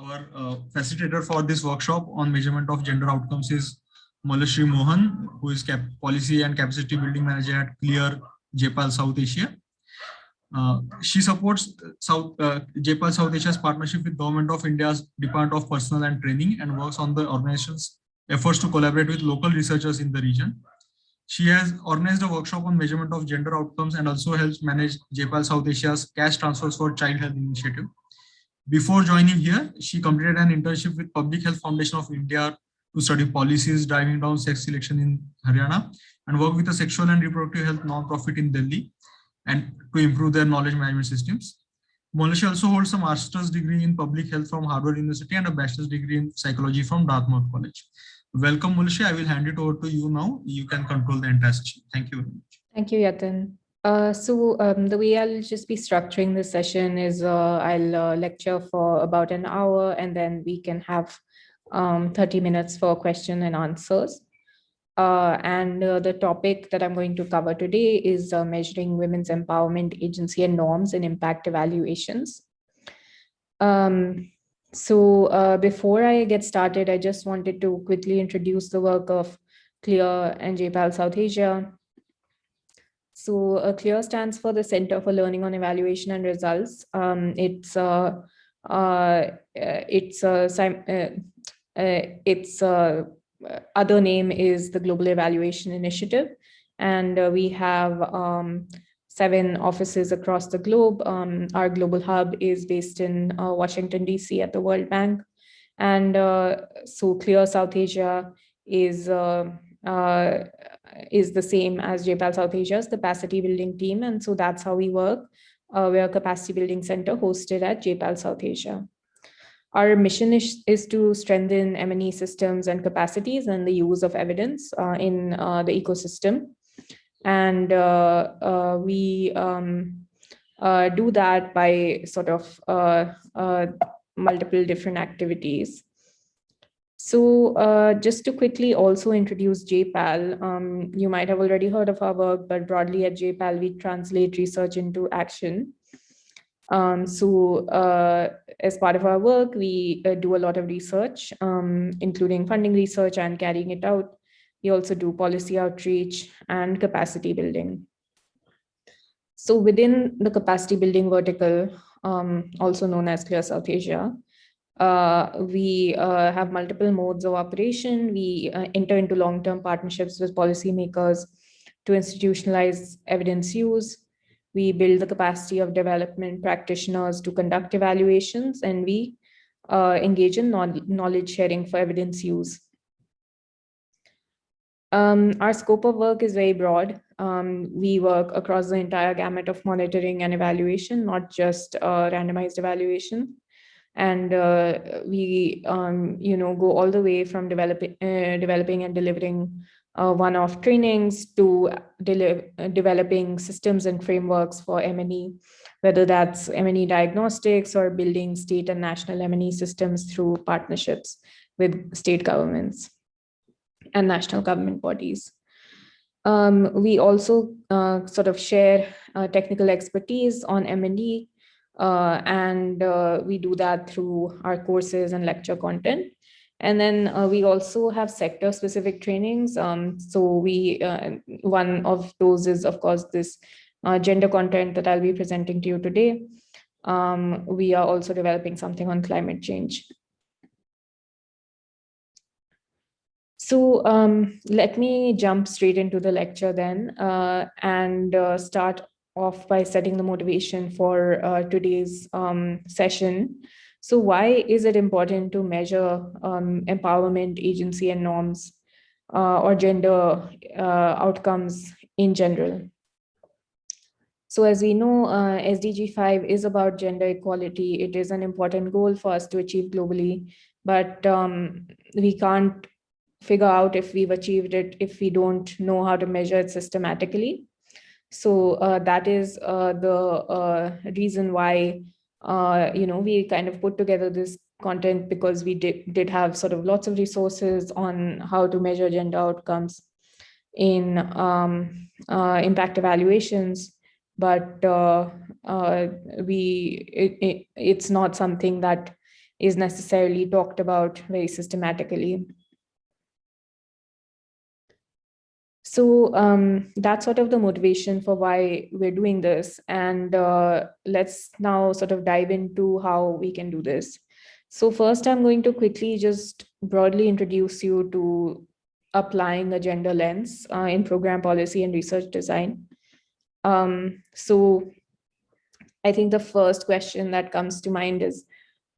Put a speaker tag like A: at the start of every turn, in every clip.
A: Our facilitator for this workshop on measurement of gender outcomes is Malashri Mohan, who is Policy and Capacity Building Manager at CLEAR JPAL South Asia. She supports JPAL South Asia's partnership with Government of India's Department of Personnel and Training and works on the organization's efforts to collaborate with local researchers in the region. She has organized a workshop on measurement of gender outcomes and also helps manage JPAL South Asia's cash transfers for child health initiative. Before joining here, she completed an internship with Public Health Foundation of India to study policies driving down sex selection in Haryana and work with a sexual and reproductive health non-profit in Delhi and to improve their knowledge management systems. Molashi also holds a master's degree in public health from Harvard University and a bachelor's degree in psychology from Dartmouth College. Welcome, Molashi. I will hand it over to you now. You can control the entire session. Thank you very much.
B: Thank you, Yatin. The way I'll just be structuring this session is I'll lecture for about an hour and then we can have 30 minutes for question and answers. The topic that I'm going to cover today is measuring women's empowerment, agency, and norms in impact evaluations. Before I get started, I just wanted to quickly introduce the work of CLEAR and JPAL South Asia. CLEAR stands for the Center for Learning on Evaluation and Results. Its other name is the Global Evaluation Initiative, and we have 7 offices across the globe. Our global hub is based in Washington, DC at the World Bank. And so CLEAR South Asia is the same as JPAL South Asia's capacity building team. And so that's how we work. We're a capacity building center hosted at JPAL South Asia. Our mission is to strengthen M&E systems and capacities and the use of evidence in the ecosystem. And we do that by sort of multiple different activities. So just to quickly also introduce JPAL, you might have already heard of our work, but broadly at JPAL, we translate research into action. As part of our work, we do a lot of research, including funding research and carrying it out. We also do policy outreach and capacity building. So within the capacity building vertical, also known as CLEAR South Asia, we have multiple modes of operation. We enter into long-term partnerships with policymakers to institutionalize evidence use. We build the capacity of development practitioners to conduct evaluations, and we engage in knowledge sharing for evidence use. Our scope of work is very broad. We work across the entire gamut of monitoring and evaluation, not just randomized evaluation. And we go all the way from developing and delivering one-off trainings to developing systems and frameworks for M&E, whether that's M&E diagnostics or building state and national M&E systems through partnerships with state governments and national government bodies. We also sort of share technical expertise on M&E, and we do that through our courses and lecture content. And then we also have sector-specific trainings. One of those is, of course, this gender content that I'll be presenting to you today. We are also developing something on climate change. So let me jump straight into the lecture then and start off by setting the motivation for today's session. So why is it important to measure empowerment, agency, and norms or gender outcomes in general? So as we know, SDG 5 is about gender equality. It is an important goal for us to achieve globally, but we can't figure out if we've achieved it if we don't know how to measure it systematically. So that is the reason why we kind of put together this content, because we did have sort of lots of resources on how to measure gender outcomes in impact evaluations, but it's not something that is necessarily talked about very systematically. So that's sort of the motivation for why we're doing this. And let's now sort of dive into how we can do this. So first, I'm going to quickly just broadly introduce you to applying a gender lens in program policy and research design. So I think the first question that comes to mind is,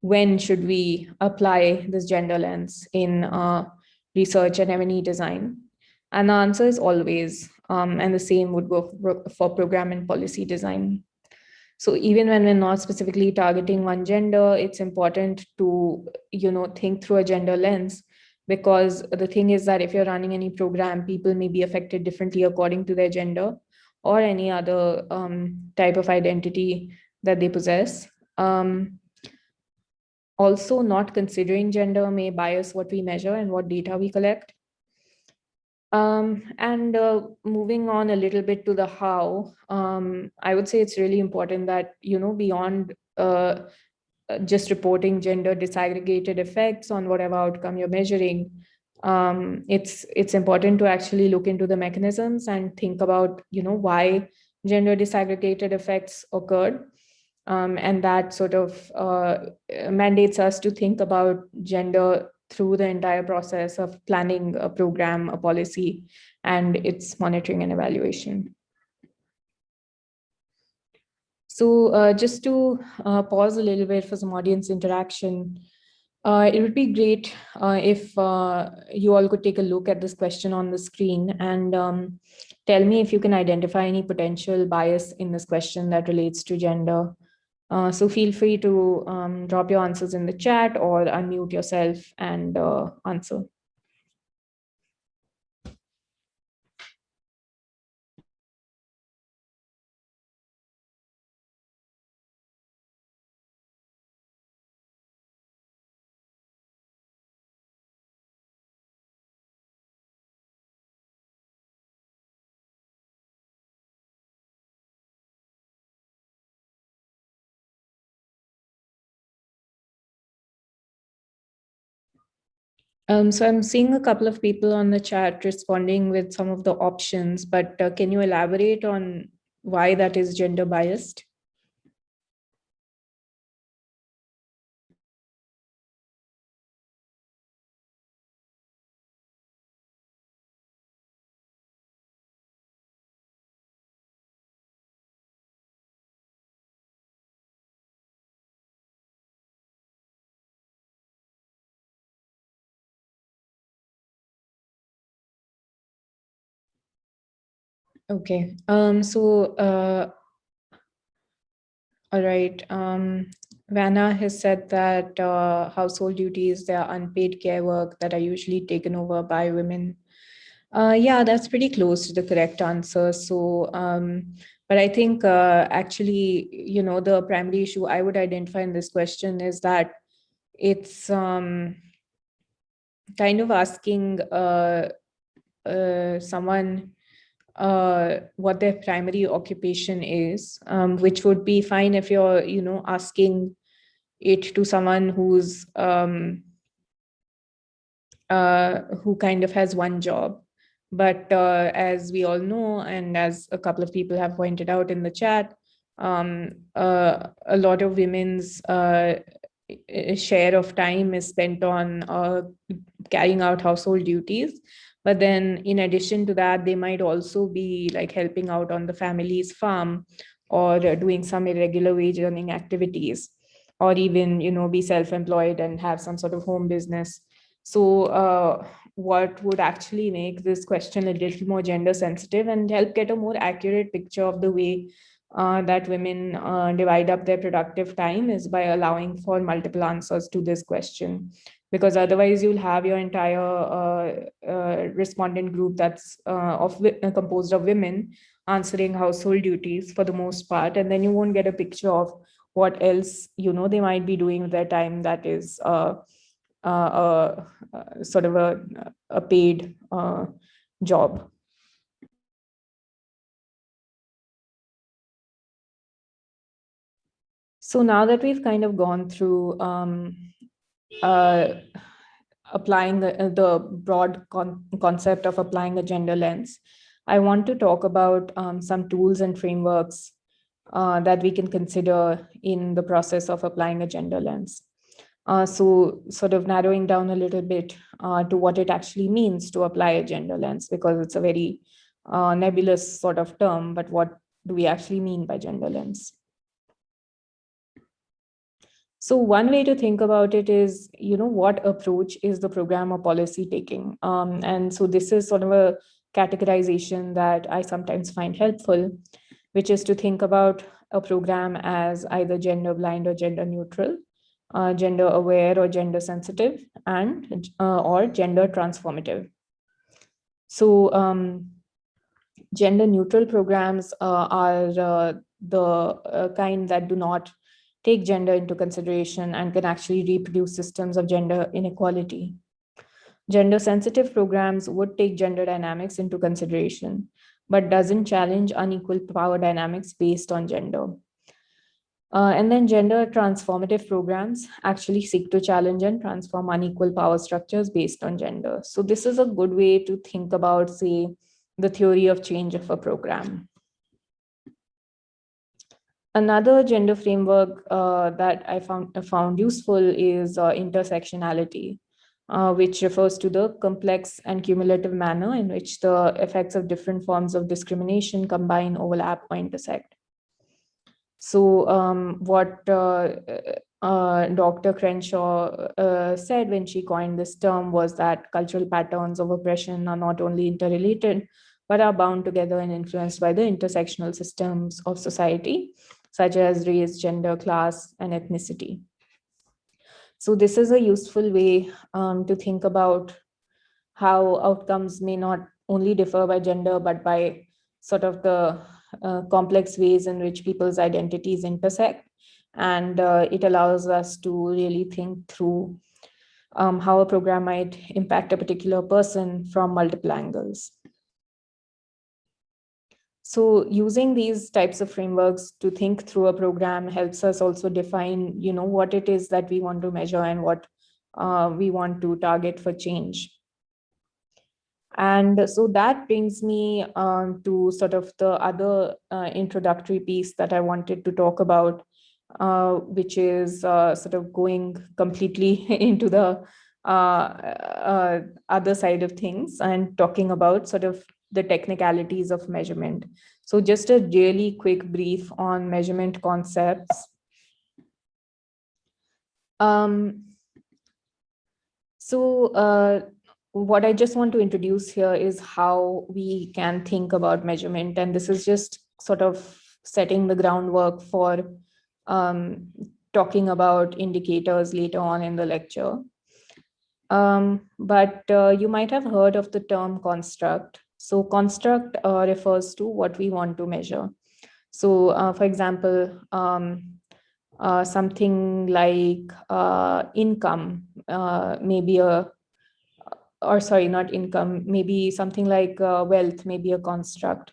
B: when should we apply this gender lens in research and M&E design? And the answer is always, and the same would go for program and policy design. So even when we're not specifically targeting one gender, it's important to, think through a gender lens, because the thing is that if you're running any program, people may be affected differently according to their gender or any other type of identity that they possess. Also, not considering gender may bias what we measure and what data we collect. And moving on a little bit to the how, I would say it's really important that, beyond just reporting gender disaggregated effects on whatever outcome you're measuring, it's important to actually look into the mechanisms and think about, why gender disaggregated effects occurred. And that sort of mandates us to think about gender through the entire process of planning a program, a policy, and its monitoring and evaluation. So just to pause a little bit for some audience interaction, it would be great if you all could take a look at this question on the screen and tell me if you can identify any potential bias in this question that relates to gender. So feel free to drop your answers in the chat or unmute yourself and answer. So I'm seeing a couple of people on the chat responding with some of the options, but can you elaborate on why that is gender biased? Okay. All right. Vanna has said that household duties, they are unpaid care work that are usually taken over by women. Yeah, that's pretty close to the correct answer. So, but I think actually, the primary issue I would identify in this question is that it's kind of asking someone what their primary occupation is, which would be fine if you're, asking it to someone who kind of has one job. But as we all know, and as a couple of people have pointed out in the chat, a lot of women's share of time is spent on carrying out household duties. But then in addition to that, they might also be like helping out on the family's farm or doing some irregular wage earning activities, or even, be self-employed and have some sort of home business. So what would actually make this question a little more gender sensitive and help get a more accurate picture of the way that women divide up their productive time is by allowing for multiple answers to this question. Because otherwise you'll have your entire respondent group that's composed of women answering household duties for the most part, and then you won't get a picture of what else they might be doing with their time that is sort of a paid job. So now that we've kind of gone through applying the broad concept of applying a gender lens, I want to talk about some tools and frameworks that we can consider in the process of applying a gender lens. So sort of narrowing down a little bit to what it actually means to apply a gender lens, because it's a very nebulous sort of term, but what do we actually mean by gender lens? So one way to think about it is, what approach is the program or policy taking? And so this is sort of a categorization that I sometimes find helpful, which is to think about a program as either gender blind or gender neutral, gender aware or gender sensitive, and or gender transformative. So gender neutral programs are the kind that do not take gender into consideration and can actually reproduce systems of gender inequality. Gender sensitive programs would take gender dynamics into consideration, but doesn't challenge unequal power dynamics based on gender. And then gender transformative programs actually seek to challenge and transform unequal power structures based on gender. So this is a good way to think about, say, the theory of change of a program. Another gender framework that I found useful is intersectionality, which refers to the complex and cumulative manner in which the effects of different forms of discrimination combine, overlap, or intersect. So what Dr. Crenshaw said when she coined this term was that cultural patterns of oppression are not only interrelated, but are bound together and influenced by the intersectional systems of society, such as race, gender, class, and ethnicity. So this is a useful way to think about how outcomes may not only differ by gender, but by sort of the complex ways in which people's identities intersect. And it allows us to really think through how a program might impact a particular person from multiple angles. So using these types of frameworks to think through a program helps us also define, what it is that we want to measure and what we want to target for change. And so that brings me to sort of the other introductory piece that I wanted to talk about, which is sort of going completely into the other side of things and talking about sort of the technicalities of measurement. So just a really quick brief on measurement concepts. What I just want to introduce here is how we can think about measurement. And this is just sort of setting the groundwork for talking about indicators later on in the lecture. But you might have heard of the term construct. So construct refers to what we want to measure. So for example, something like income, maybe not income, maybe something like wealth, maybe a construct.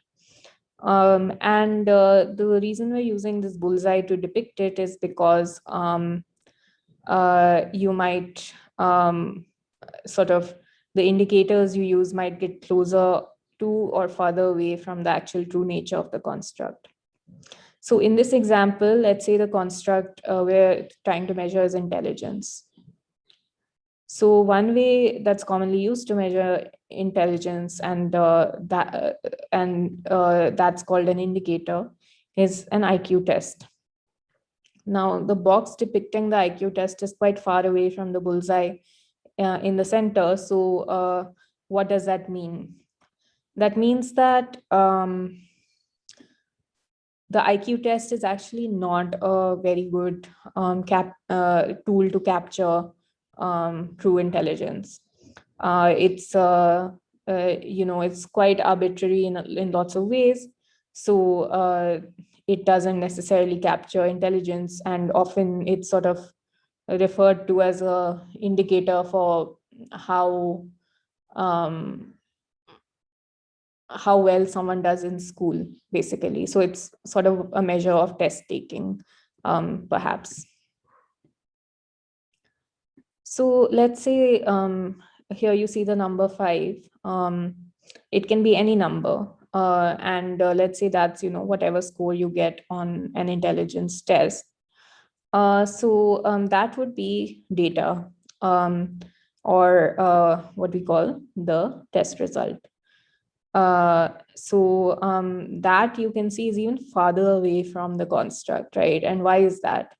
B: And the reason we're using this bullseye to depict it is because you might sort of, the indicators you use might get closer to or farther away from the actual true nature of the construct. So in this example, let's say the construct we're trying to measure is intelligence. So one way that's commonly used to measure intelligence, and that's called an indicator, is an IQ test. Now, the box depicting the IQ test is quite far away from the bullseye in the center. So what does that mean? That means that the IQ test is actually not a very good tool to capture true intelligence. It's quite arbitrary in lots of ways. So it doesn't necessarily capture intelligence, and often it's sort of referred to as a indicator for how well someone does in school, basically. So it's sort of a measure of test taking, perhaps. So let's say here you see the number 5. It can be any number. And let's say that's, whatever score you get on an intelligence test. So that would be data, um, or what we call the test result. So that you can see is even farther away from the construct, right? And why is that?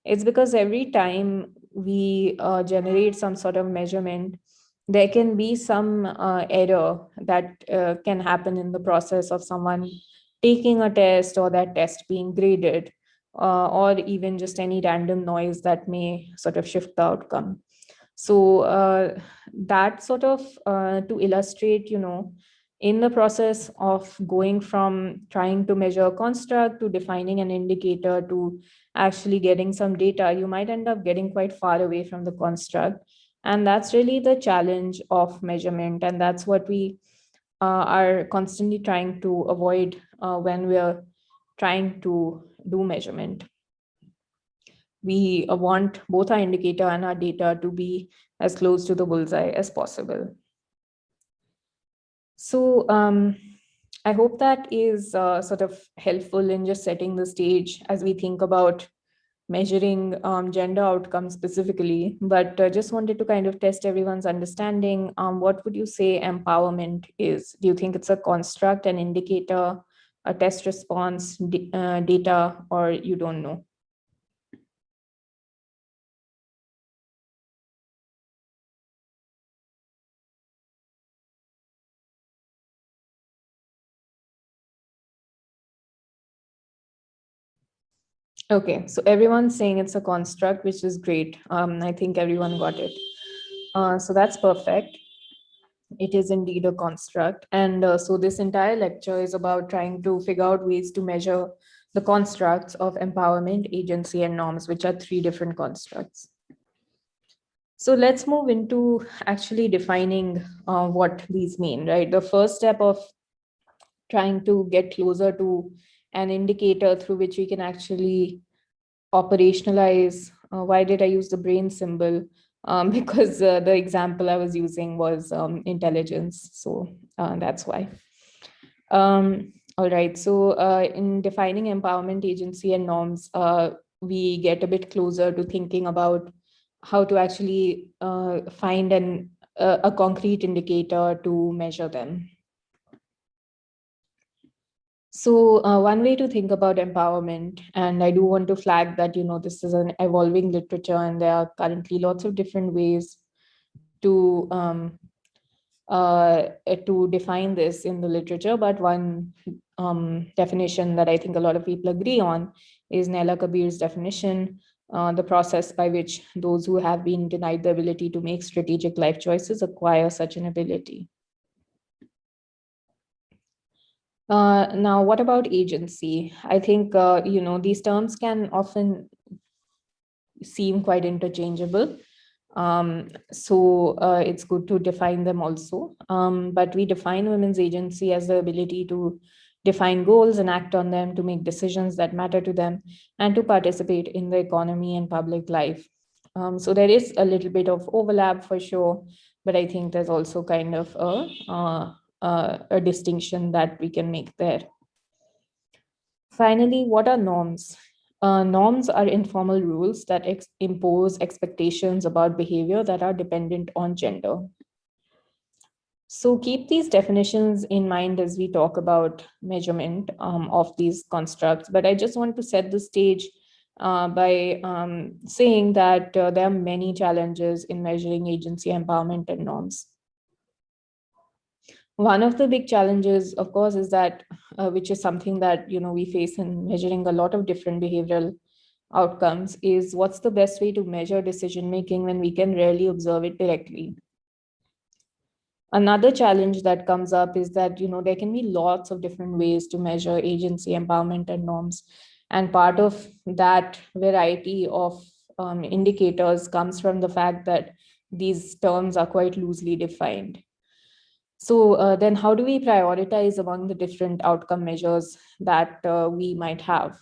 B: It's because every time we generate some sort of measurement, there can be some error that can happen in the process of someone taking a test or that test being graded, or even just any random noise that may sort of shift the outcome. So that sort of to illustrate, in the process of going from trying to measure a construct to defining an indicator to actually getting some data, you might end up getting quite far away from the construct. And that's really the challenge of measurement. And that's what we are constantly trying to avoid when we're trying to do measurement. We want both our indicator and our data to be as close to the bullseye as possible. So I hope that is sort of helpful in just setting the stage as we think about measuring gender outcomes specifically. But just wanted to kind of test everyone's understanding. What would you say empowerment is? Do you think it's a construct, an indicator, a test response, data, or you don't know? Okay, so everyone's saying it's a construct, which is great. I think everyone got it. So that's perfect. It is indeed a construct. And so this entire lecture is about trying to figure out ways to measure the constructs of empowerment, agency, and norms, which are 3 different constructs. So let's move into actually defining what these mean, right? The first step of trying to get closer to an indicator through which we can actually operationalize. Why did I use the brain symbol? Because the example I was using was intelligence. So that's why. All right. So in defining empowerment, agency, and norms, we get a bit closer to thinking about how to actually find a concrete indicator to measure them. So one way to think about empowerment, and I do want to flag that, this is an evolving literature and there are currently lots of different ways to define this in the literature. But one definition that I think a lot of people agree on is Nella Kabir's definition, the process by which those who have been denied the ability to make strategic life choices acquire such an ability. Now, what about agency? I think, these terms can often seem quite interchangeable. So it's good to define them also. But we define women's agency as the ability to define goals and act on them, to make decisions that matter to them, and to participate in the economy and public life. So there is a little bit of overlap for sure, but I think there's also kind of a distinction that we can make there. Finally, what are norms? Norms are informal rules that impose expectations about behavior that are dependent on gender. So keep these definitions in mind as we talk about measurement of these constructs. But I just want to set the stage by saying that there are many challenges in measuring agency, empowerment, and norms. One of the big challenges, of course, is that, which is something that we face in measuring a lot of different behavioral outcomes, is what's the best way to measure decision making when we can rarely observe it directly. Another challenge that comes up is that there can be lots of different ways to measure agency, empowerment, and norms, and part of that variety of indicators comes from the fact that these terms are quite loosely defined. So then how do we prioritize among the different outcome measures that we might have?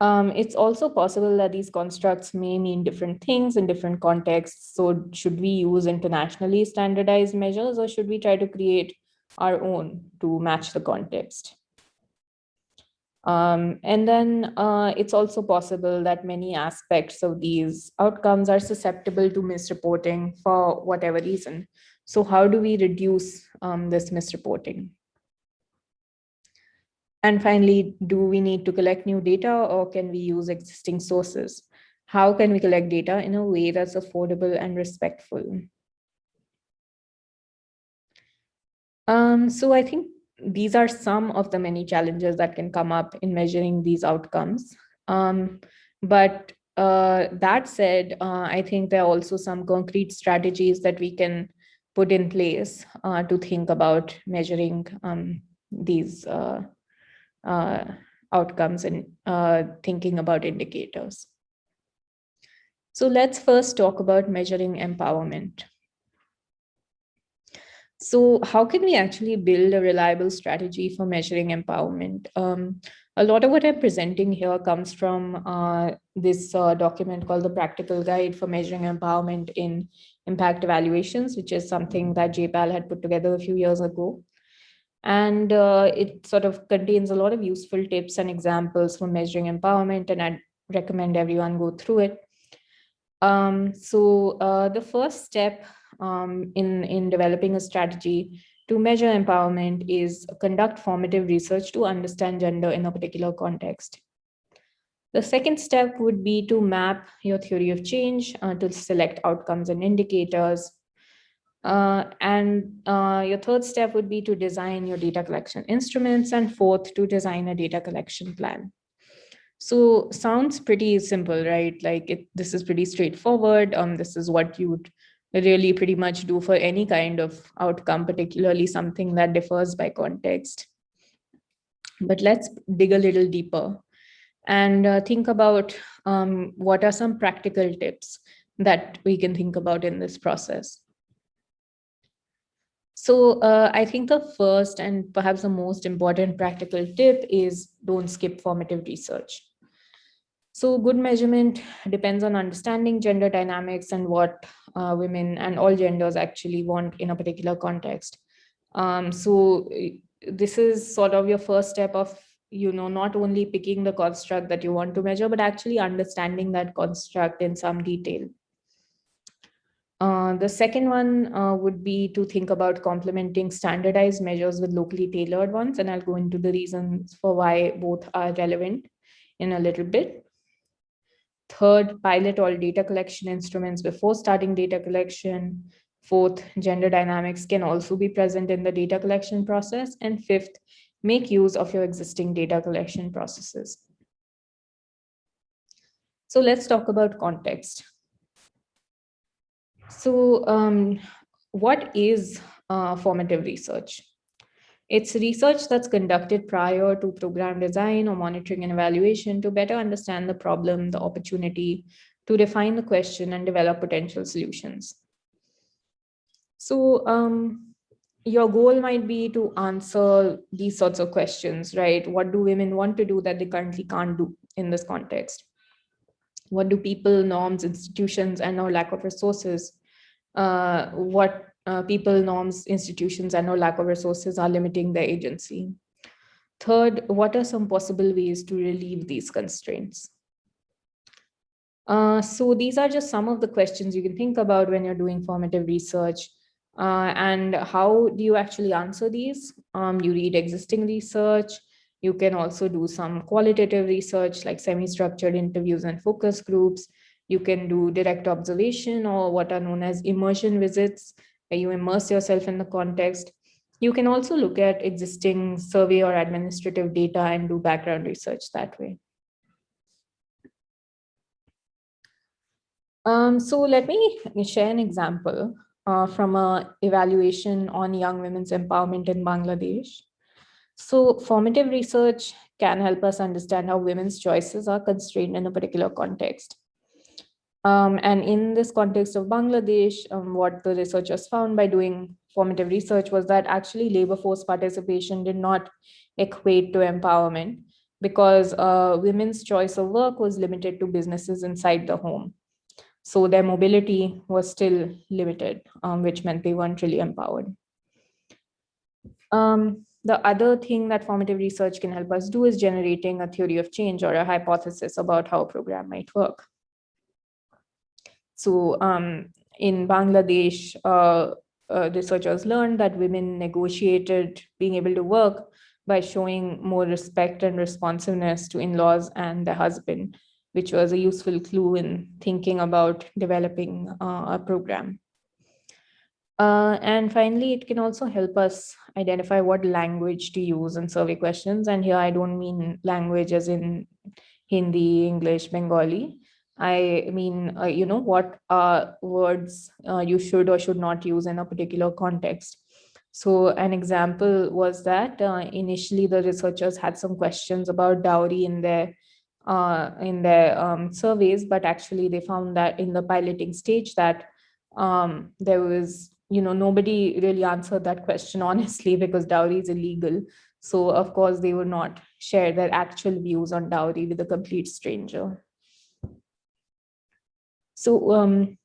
B: It's also possible that these constructs may mean different things in different contexts. So should we use internationally standardized measures, or should we try to create our own to match the context? And then it's also possible that many aspects of these outcomes are susceptible to misreporting for whatever reason. So how do we reduce this misreporting? And finally, do we need to collect new data, or can we use existing sources? How can we collect data in a way that's affordable and respectful? So I think these are some of the many challenges that can come up in measuring these outcomes. But that said, I think there are also some concrete strategies that we can put in place to think about measuring these outcomes and thinking about indicators. So let's first talk about measuring empowerment. So how can we actually build a reliable strategy for measuring empowerment? A lot of what I'm presenting here comes from this document called the Practical Guide for Measuring Empowerment in Impact Evaluations, which is something that JPAL had put together a few years ago. And it sort of contains a lot of useful tips and examples for measuring empowerment, and I'd recommend everyone go through it. The first step in developing a strategy to measure empowerment is conduct formative research to understand gender in a particular context. The second step would be to map your theory of change to select outcomes and indicators. Your third step would be to design your data collection instruments, and fourth, to design a data collection plan. So sounds pretty simple, right? This is pretty straightforward. This is what you would really pretty much do for any kind of outcome, particularly something that differs by context. But let's dig a little deeper and think about what are some practical tips that we can think about in this process. So I think the first and perhaps the most important practical tip is don't skip formative research. So good measurement depends on understanding gender dynamics and what women and all genders actually want in a particular context. This is sort of your first step of, not only picking the construct that you want to measure, but actually understanding that construct in some detail. The second one would be to think about complementing standardized measures with locally tailored ones, and I'll go into the reasons for why both are relevant in a little bit. Third, pilot all data collection instruments before starting data collection. Fourth, gender dynamics can also be present in the data collection process. And fifth, make use of your existing data collection processes. So let's talk about context. So what is formative research? It's research that's conducted prior to program design or monitoring and evaluation to better understand the problem, the opportunity, to define the question and develop potential solutions. So your goal might be to answer these sorts of questions, right? What do women want to do that they currently can't do in this context? What do people, norms, institutions, and or lack of resources, people, norms, institutions, and or lack of resources are limiting their agency? Third, what are some possible ways to relieve these constraints? So these are just some of the questions you can think about when you're doing formative research. And how do you actually answer these? You read existing research. You can also do some qualitative research like semi-structured interviews and focus groups. You can do direct observation, or what are known as immersion visits, where you immerse yourself in the context. You can also look at existing survey or administrative data and do background research that way. So let me share an example from an evaluation on young women's empowerment in Bangladesh. So formative research can help us understand how women's choices are constrained in a particular context. And in this context of Bangladesh, what the researchers found by doing formative research was that actually labor force participation did not equate to empowerment. because women's choice of work was limited to businesses inside the home. So their mobility was still limited, which meant they weren't really empowered. The other thing that formative research can help us do is generating a theory of change or a hypothesis about how a program might work. So in Bangladesh, researchers learned that women negotiated being able to work by showing more respect and responsiveness to in-laws and their husband, which was a useful clue in thinking about developing a program. And finally, it can also help us identify what language to use in survey questions. And here I don't mean language as in Hindi, English, Bengali. I mean, what words you should or should not use in a particular context. So an example was that initially the researchers had some questions about dowry in their surveys, but actually they found that in the piloting stage that there was, nobody really answered that question honestly because dowry is illegal. So of course they would not share their actual views on dowry with a complete stranger. So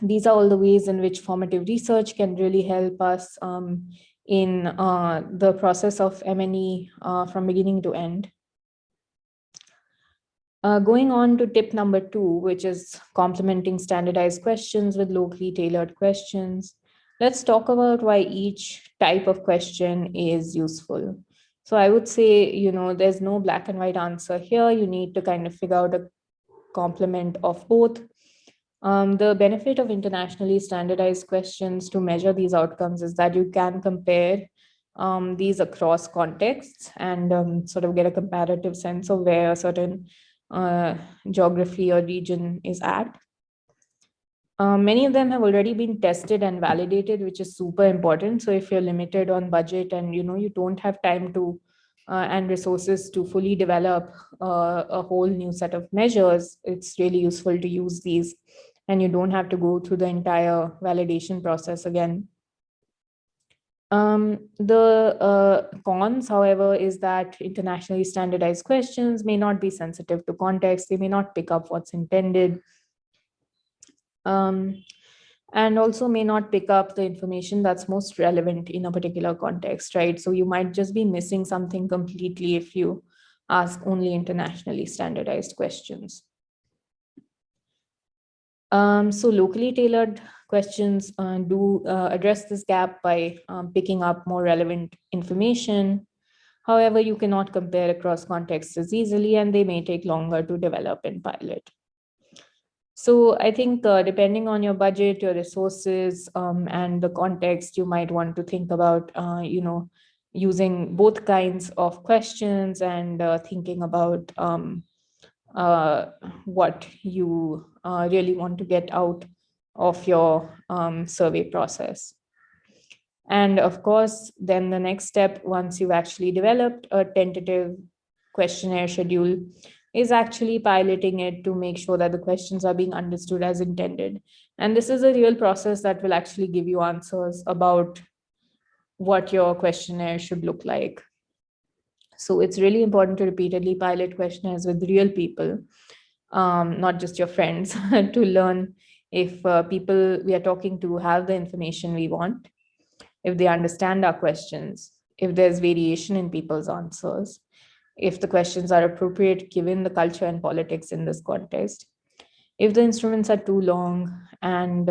B: these are all the ways in which formative research can really help us in the process of M&E from beginning to end. Going on to tip number 2, which is complementing standardized questions with locally tailored questions. Let's talk about why each type of question is useful. So I would say, there's no black and white answer here. You need to kind of figure out a complement of both. The benefit of internationally standardized questions to measure these outcomes is that you can compare these across contexts and sort of get a comparative sense of where a certain geography or region is at. Many of them have already been tested and validated, which is super important. So if you're limited on budget and you don't have time to and resources to fully develop a whole new set of measures, it's really useful to use these, and you don't have to go through the entire validation process again. The cons, however, is that internationally standardized questions may not be sensitive to context. They may not pick up what's intended. And also may not pick up the information that's most relevant in a particular context, right? So you might just be missing something completely if you ask only internationally standardized questions. So locally tailored questions do address this gap by picking up more relevant information. However, you cannot compare across contexts as easily, and they may take longer to develop and pilot. So I think depending on your budget, your resources, and the context, you might want to think about, using both kinds of questions and thinking about what you really want to get out of your survey process. And of course, then the next step, once you've actually developed a tentative questionnaire schedule, is actually piloting it to make sure that the questions are being understood as intended. And this is a real process that will actually give you answers about what your questionnaire should look like. So it's really important to repeatedly pilot questionnaires with real people, not just your friends, to learn if people we are talking to have the information we want, if they understand our questions, if there's variation in people's answers, if the questions are appropriate given the culture and politics in this context, if the instruments are too long, and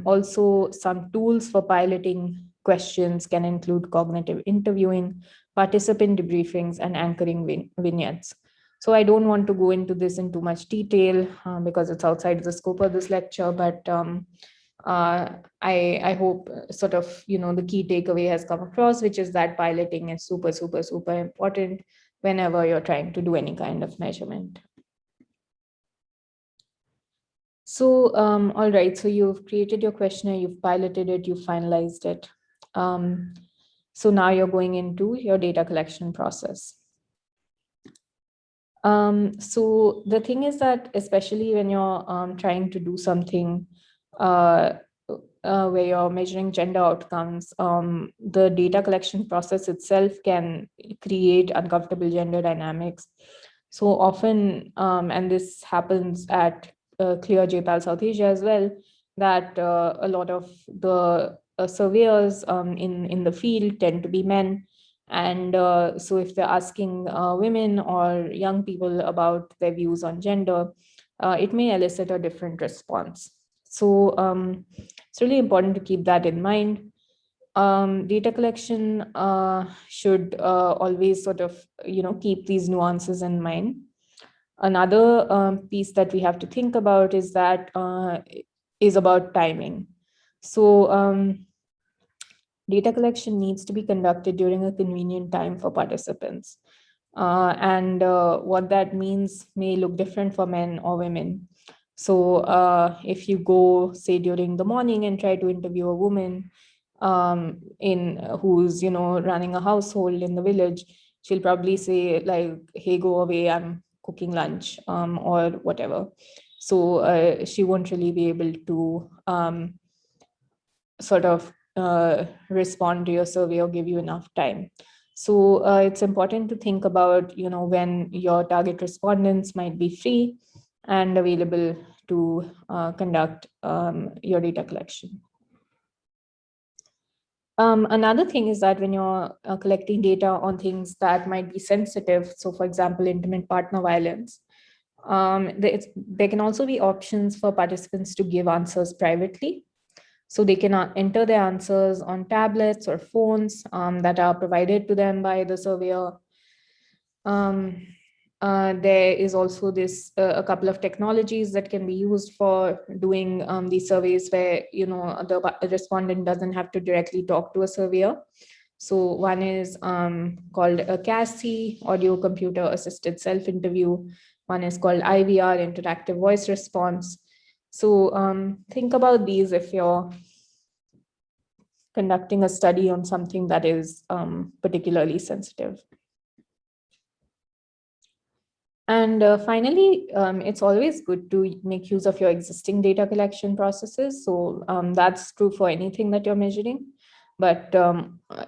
B: also some tools for piloting questions can include cognitive interviewing, participant debriefings, and anchoring vignettes. So I don't want to go into this in too much detail because it's outside the scope of this lecture, but I hope sort of, the key takeaway has come across, which is that piloting is super, super, super important whenever you're trying to do any kind of measurement. So, all right, so you've created your questionnaire, you've piloted it, you've finalized it. So now you're going into your data collection process. So the thing is that, especially when you're trying to do something where you're measuring gender outcomes, the data collection process itself can create uncomfortable gender dynamics. So often, and this happens at Clear JPAL South Asia as well, that a lot of the surveyors in the field tend to be men. And so if they're asking women or young people about their views on gender, it may elicit a different response. So it's really important to keep that in mind. Data collection should always sort of, keep these nuances in mind. Another piece that we have to think about is about timing. So data collection needs to be conducted during a convenient time for participants. And what that means may look different for men or women. So if you go, say, during the morning and try to interview a woman in who's running a household in the village, she'll probably say like, "Hey, go away, I'm cooking lunch," or whatever. So she won't really be able to sort of respond to your survey or give you enough time. So it's important to think about, when your target respondents might be free and available to conduct your data collection. Another thing is that when you're collecting data on things that might be sensitive, so for example, intimate partner violence, there can also be options for participants to give answers privately. So they can enter their answers on tablets or phones that are provided to them by the surveyor. There is also a couple of technologies that can be used for doing these surveys where the respondent doesn't have to directly talk to a surveyor. So one is called a CASI, audio computer assisted self interview. One is called IVR, interactive voice response. So think about these if you're conducting a study on something that is particularly sensitive. And finally, it's always good to make use of your existing data collection processes. So that's true for anything that you're measuring. But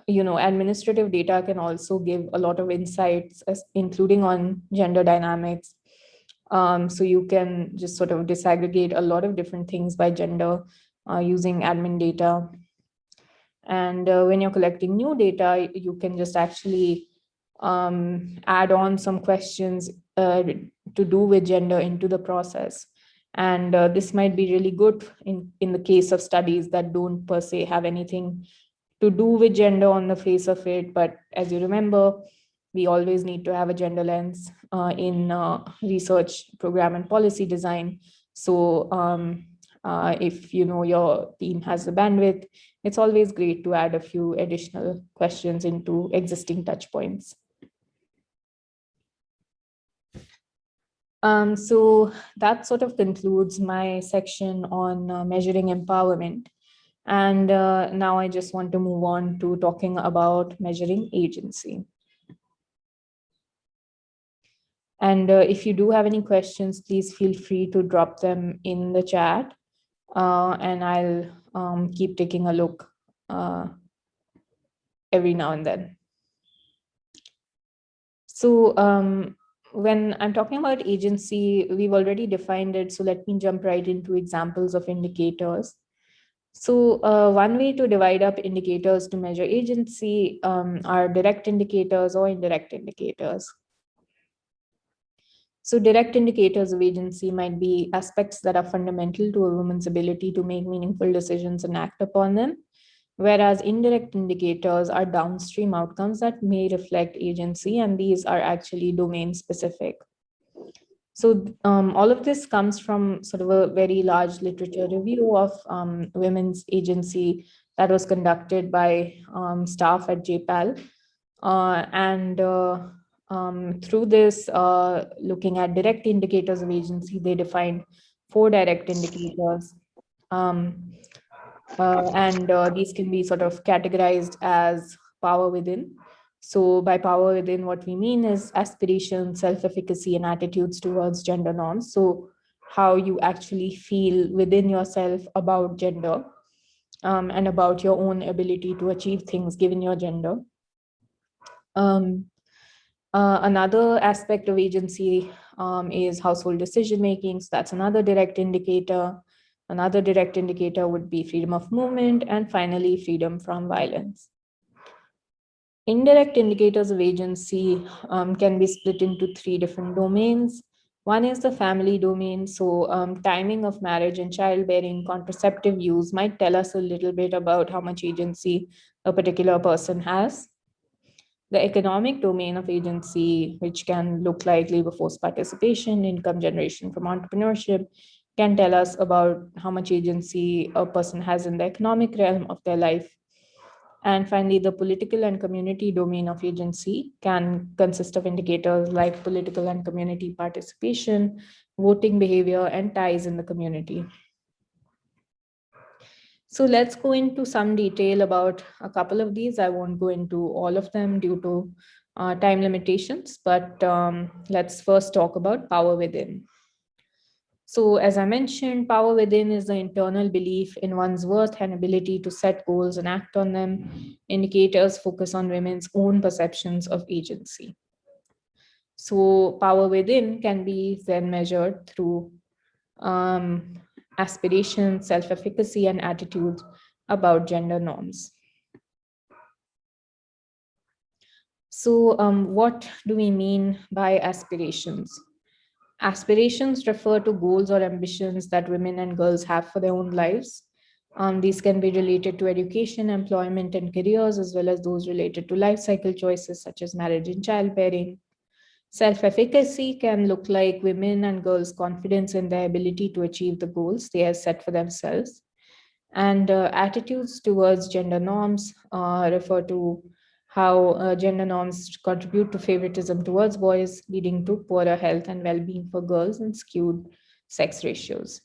B: administrative data can also give a lot of insights, including on gender dynamics. So you can just sort of disaggregate a lot of different things by gender using admin data. And when you're collecting new data, you can just actually add on some questions to do with gender into the process. And this might be really good in the case of studies that don't per se have anything to do with gender on the face of it. But as you remember, we always need to have a gender lens in research program and policy design. So if your team has the bandwidth, it's always great to add a few additional questions into existing touch points. So that sort of concludes my section on measuring empowerment. And now I just want to move on to talking about measuring agency. And if you do have any questions, please feel free to drop them in the chat. And I'll keep taking a look every now and then. So when I'm talking about agency, we've already defined it. So let me jump right into examples of indicators. So one way to divide up indicators to measure agency are direct indicators or indirect indicators. So direct indicators of agency might be aspects that are fundamental to a woman's ability to make meaningful decisions and act upon them, whereas indirect indicators are downstream outcomes that may reflect agency, and these are actually domain specific. So all of this comes from sort of a very large literature review of women's agency that was conducted by staff at JPAL. And through this, looking at direct indicators of agency, they defined 4 direct indicators. And these can be sort of categorized as power within. So by power within, what we mean is aspiration, self-efficacy, and attitudes towards gender norms. So how you actually feel within yourself about gender. and about your own ability to achieve things given your gender. Another aspect of agency is household decision making. So that's another direct indicator. Another direct indicator would be freedom of movement, and finally, freedom from violence. Indirect indicators of agency can be split into three different domains. One is the family domain. So, timing of marriage and childbearing, contraceptive use might tell us a little bit about how much agency a particular person has. The economic domain of agency, which can look like labor force participation, income generation from entrepreneurship, can tell us about how much agency a person has in the economic realm of their life. And finally, the political and community domain of agency can consist of indicators like political and community participation, voting behavior, and ties in the community. So let's go into some detail about a couple of these. I won't go into all of them due to time limitations, but let's first talk about power within. So, as I mentioned, power within is the internal belief in one's worth and ability to set goals and act on them. Indicators focus on women's own perceptions of agency. So, power within can be then measured through um, aspiration, self efficacy, and attitudes about gender norms. So, what do we mean by aspirations? Aspirations refer to goals or ambitions that women and girls have for their own lives. These can be related to education, employment, and careers, as well as those related to life cycle choices such as marriage and childbearing. Self efficacy can look like women and girls' confidence in their ability to achieve the goals they have set for themselves. And attitudes towards gender norms refer to how gender norms contribute to favoritism towards boys, leading to poorer health and well being for girls and skewed sex ratios.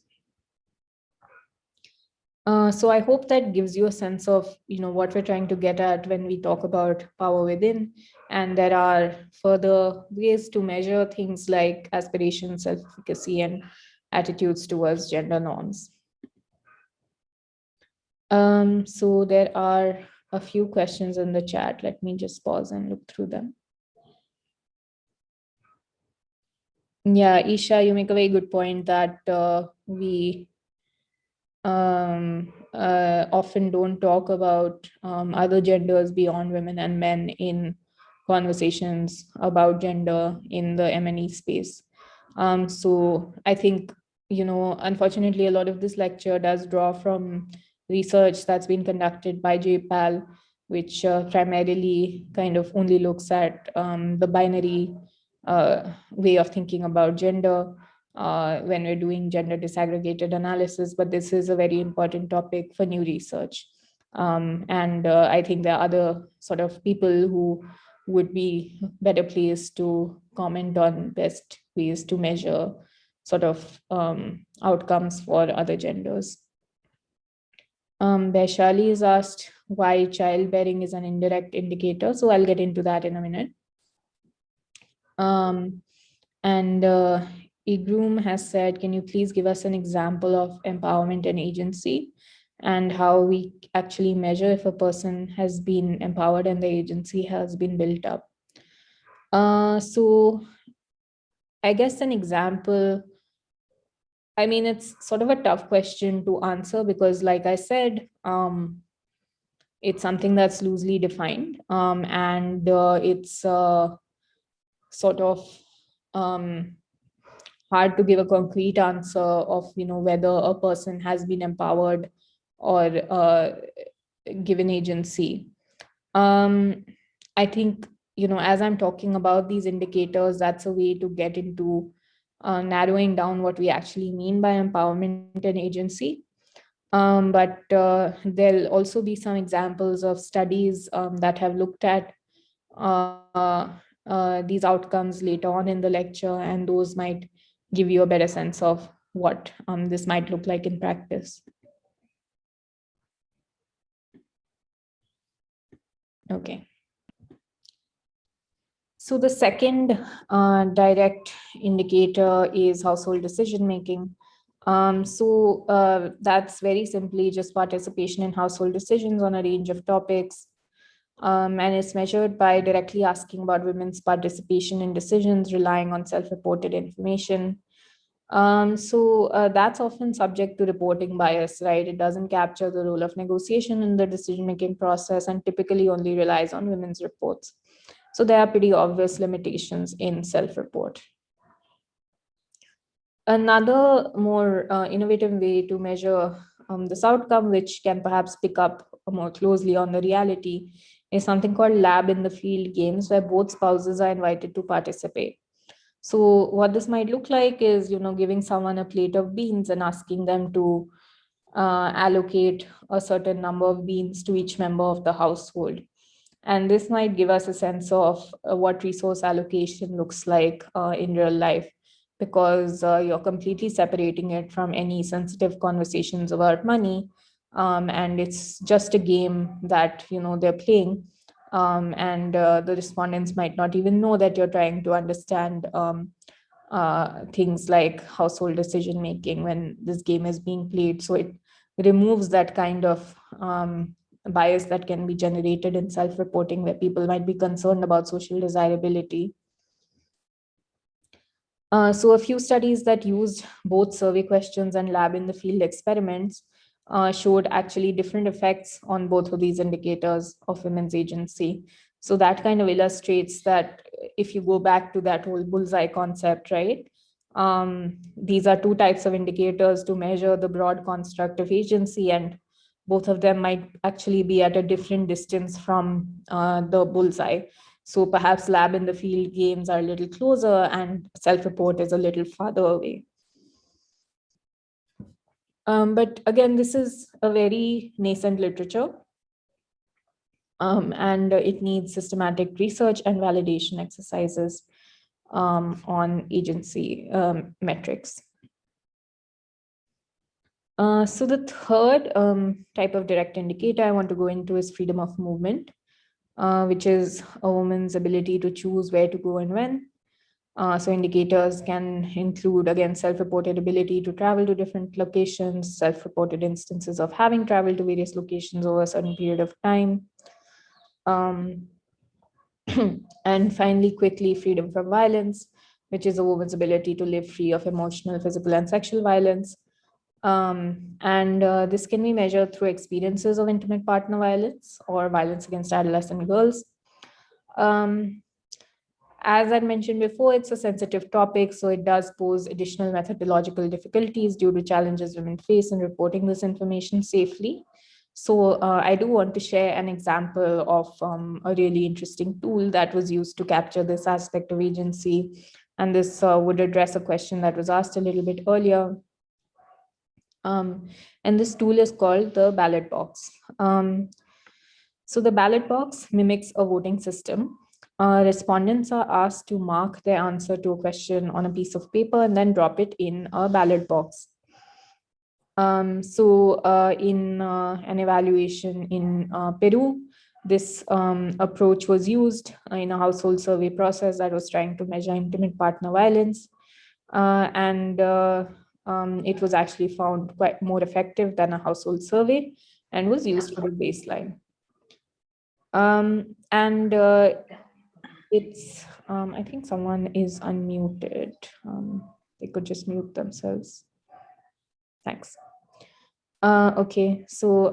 B: So I hope that gives you a sense of what we're trying to get at when we talk about power within, and there are further ways to measure things like aspiration, self-efficacy, and attitudes towards gender norms. So there are a few questions in the chat. Let me just pause and look through them. Yeah, Isha, you make a very good point that we often don't talk about other genders beyond women and men in conversations about gender in the M&E space. So I think, unfortunately, a lot of this lecture does draw from research that's been conducted by JPAL, which primarily kind of only looks at the binary way of thinking about gender when we're doing gender disaggregated analysis, but this is a very important topic for new research. And I think there are other sort of people who would be better placed to comment on best ways to measure sort of outcomes for other genders. Vaishali is asked why childbearing is an indirect indicator. So I'll get into that in a minute. And Igrum has said, can you please give us an example of empowerment and agency and how we actually measure if a person has been empowered and the agency has been built up? So I guess an example, I mean, it's sort of a tough question to answer because, like I said, it's something that's loosely defined, and it's sort of hard to give a concrete answer of whether a person has been empowered or given agency. I think as I'm talking about these indicators, that's a way to get into narrowing down what we actually mean by empowerment and agency. But there'll also be some examples of studies that have looked at these outcomes later on in the lecture, and those might give you a better sense of what this might look like in practice. Okay. So the second direct indicator is household decision making. That's very simply just participation in household decisions on a range of topics. And it's measured by directly asking about women's participation in decisions, relying on self-reported information. That's often subject to reporting bias, right? It doesn't capture the role of negotiation in the decision-making process and typically only relies on women's reports. So there are pretty obvious limitations in self-report. Another more innovative way to measure this outcome, which can perhaps pick up more closely on the reality, is something called lab in the field games, where both spouses are invited to participate. So what this might look like is, giving someone a plate of beans and asking them to allocate a certain number of beans to each member of the household. And this might give us a sense of what resource allocation looks like in real life, because you're completely separating it from any sensitive conversations about money. And it's just a game that they're playing. And the respondents might not even know that you're trying to understand things like household decision making when this game is being played. So it removes that kind of bias that can be generated in self-reporting, where people might be concerned about social desirability. So a few studies that used both survey questions and lab in the field experiments showed actually different effects on both of these indicators of women's agency. So that kind of illustrates that if you go back to that whole bullseye concept, right? These are two types of indicators to measure the broad construct of agency, and both of them might actually be at a different distance from the bullseye. So perhaps lab in the field games are a little closer and self-report is a little farther away. But again, this is a very nascent literature, and it needs systematic research and validation exercises on agency metrics. So the third type of direct indicator I want to go into is freedom of movement, which is a woman's ability to choose where to go and when. So indicators can include, again, self-reported ability to travel to different locations, self-reported instances of having traveled to various locations over a certain period of time. And finally, quickly, freedom from violence, which is a woman's ability to live free of emotional, physical, and sexual violence. This can be measured through experiences of intimate partner violence or violence against adolescent girls. As I mentioned before, it's a sensitive topic, so it does pose additional methodological difficulties due to challenges women face in reporting this information safely. So I do want to share an example of a really interesting tool that was used to capture this aspect of agency. And this would address a question that was asked a little bit earlier. And this tool is called the Ballot Box. So the Ballot Box mimics a voting system. Respondents are asked to mark their answer to a question on a piece of paper and then drop it in a ballot box. In an evaluation in Peru, this approach was used in a household survey process that was trying to measure intimate partner violence. It was actually found quite more effective than a household survey and was used for the baseline. I think someone is unmuted. They could just mute themselves. Thanks. Okay, so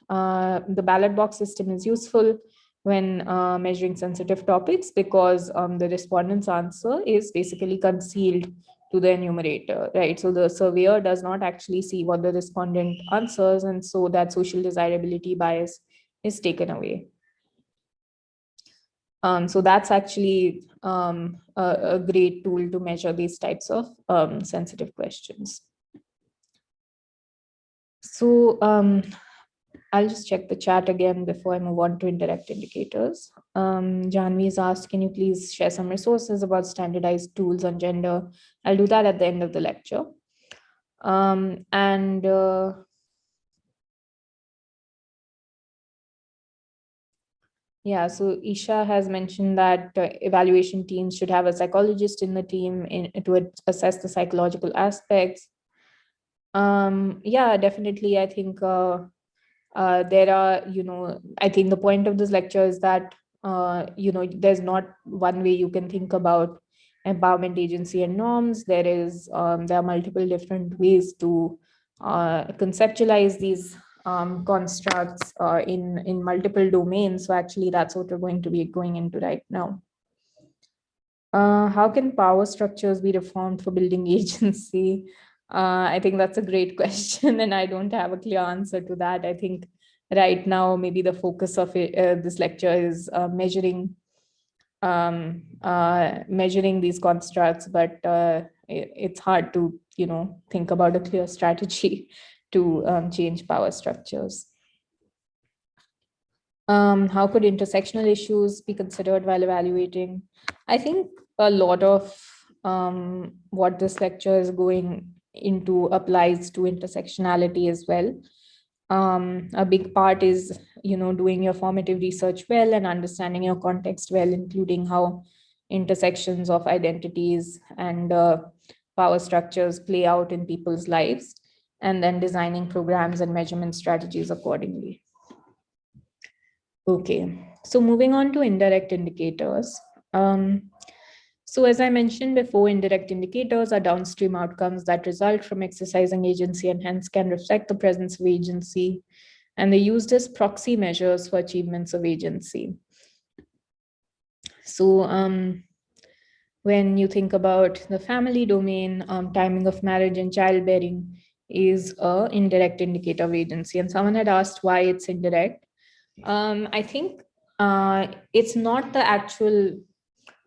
B: the ballot box system is useful when measuring sensitive topics because the respondent's answer is basically concealed to the enumerator, right? So the surveyor does not actually see what the respondent answers, and so that social desirability bias is taken away. So that's actually a great tool to measure these types of sensitive questions. So I'll just check the chat again before I move on to indirect indicators. Janvi's asked, can you please share some resources about standardized tools on gender? I'll do that at the end of the lecture. Yeah, so Isha has mentioned that evaluation teams should have a psychologist in the team to assess the psychological aspects. Yeah, definitely. I think there are, I think the point of this lecture is that, there's not one way you can think about empowerment agency and norms. There are multiple different ways to conceptualize these constructs in multiple domains. So actually, that's what we're going to be going into right now. How can power structures be reformed for building agency? I think that's a great question, and I don't have a clear answer to that. I think right now, maybe the focus of this lecture is measuring these constructs, but it's hard to, think about a clear strategy to change power structures. How could intersectional issues be considered while evaluating? I think a lot of what this lecture is going into applies to intersectionality as well. A big part is, doing your formative research well and understanding your context well, including how intersections of identities and power structures play out in people's lives, and then designing programs and measurement strategies accordingly. Okay, so moving on to indirect indicators. So as I mentioned before, indirect indicators are downstream outcomes that result from exercising agency and hence can reflect the presence of agency. And they're used as proxy measures for achievements of agency. So when you think about the family domain, timing of marriage and childbearing is an indirect indicator of agency. And someone had asked why it's indirect. I think it's not the actual,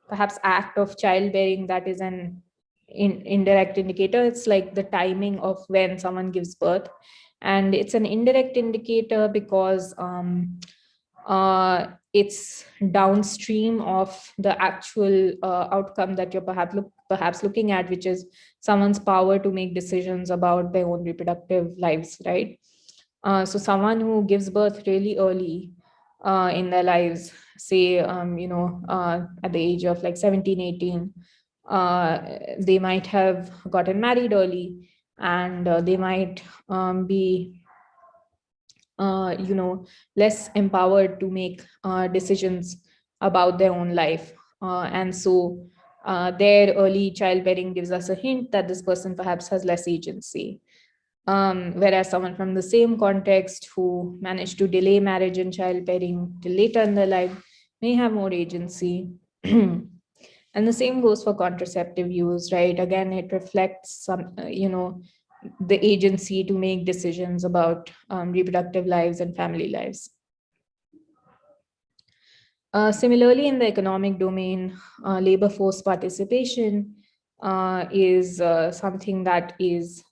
B: perhaps, act of childbearing that is an indirect indicator. It's like the timing of when someone gives birth. And it's an indirect indicator because it's downstream of the actual outcome that you're perhaps looking at, which is someone's power to make decisions about their own reproductive lives, right? So someone who gives birth really early in their lives, say, at the age of like 17, 18, they might have gotten married early, and they might be, less empowered to make decisions about their own life. And so their early childbearing gives us a hint that this person perhaps has less agency. Whereas someone from the same context who managed to delay marriage and childbearing till later in their life may have more agency. And the same goes for contraceptive use, right? Again, it reflects the agency to make decisions about reproductive lives and family lives. Similarly, in the economic domain, labor force participation is something that is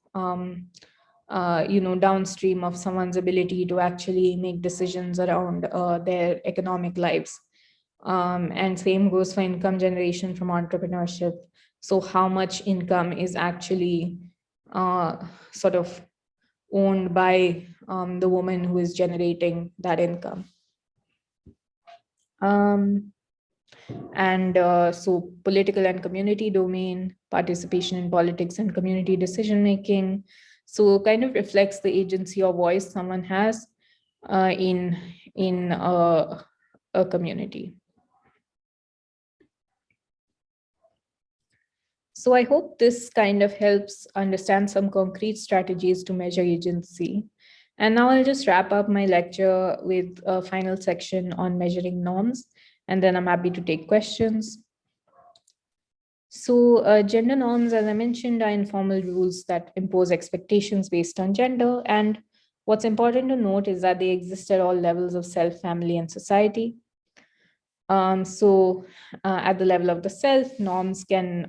B: downstream of someone's ability to actually make decisions around their economic lives. And same goes for income generation from entrepreneurship. So how much income is actually sort of owned by the woman who is generating that income. And so political and community domain, participation in politics and community decision making. So kind of reflects the agency or voice someone has in a community. So I hope this kind of helps understand some concrete strategies to measure agency. And now I'll just wrap up my lecture with a final section on measuring norms, and then I'm happy to take questions. So gender norms, as I mentioned, are informal rules that impose expectations based on gender. And what's important to note is that they exist at all levels of self, family, and society. At the level of the self, norms can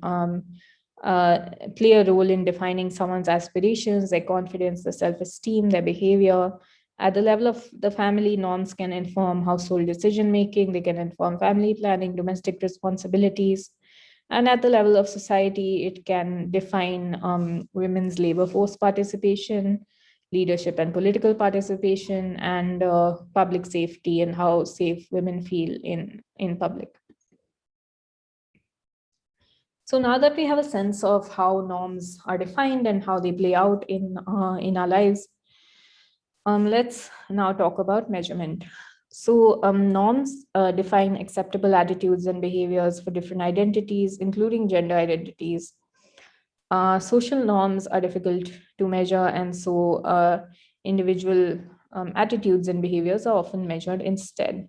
B: play a role in defining someone's aspirations, their confidence, their self-esteem, their behavior. At the level of the family, norms can inform household decision-making, they can inform family planning, domestic responsibilities. And at the level of society, it can define women's labor force participation, leadership and political participation, and public safety and how safe women feel in public. So now that we have a sense of how norms are defined and how they play out in our lives, let's now talk about measurement. So norms define acceptable attitudes and behaviors for different identities, including gender identities. Social norms are difficult to measure, and so individual attitudes and behaviors are often measured instead.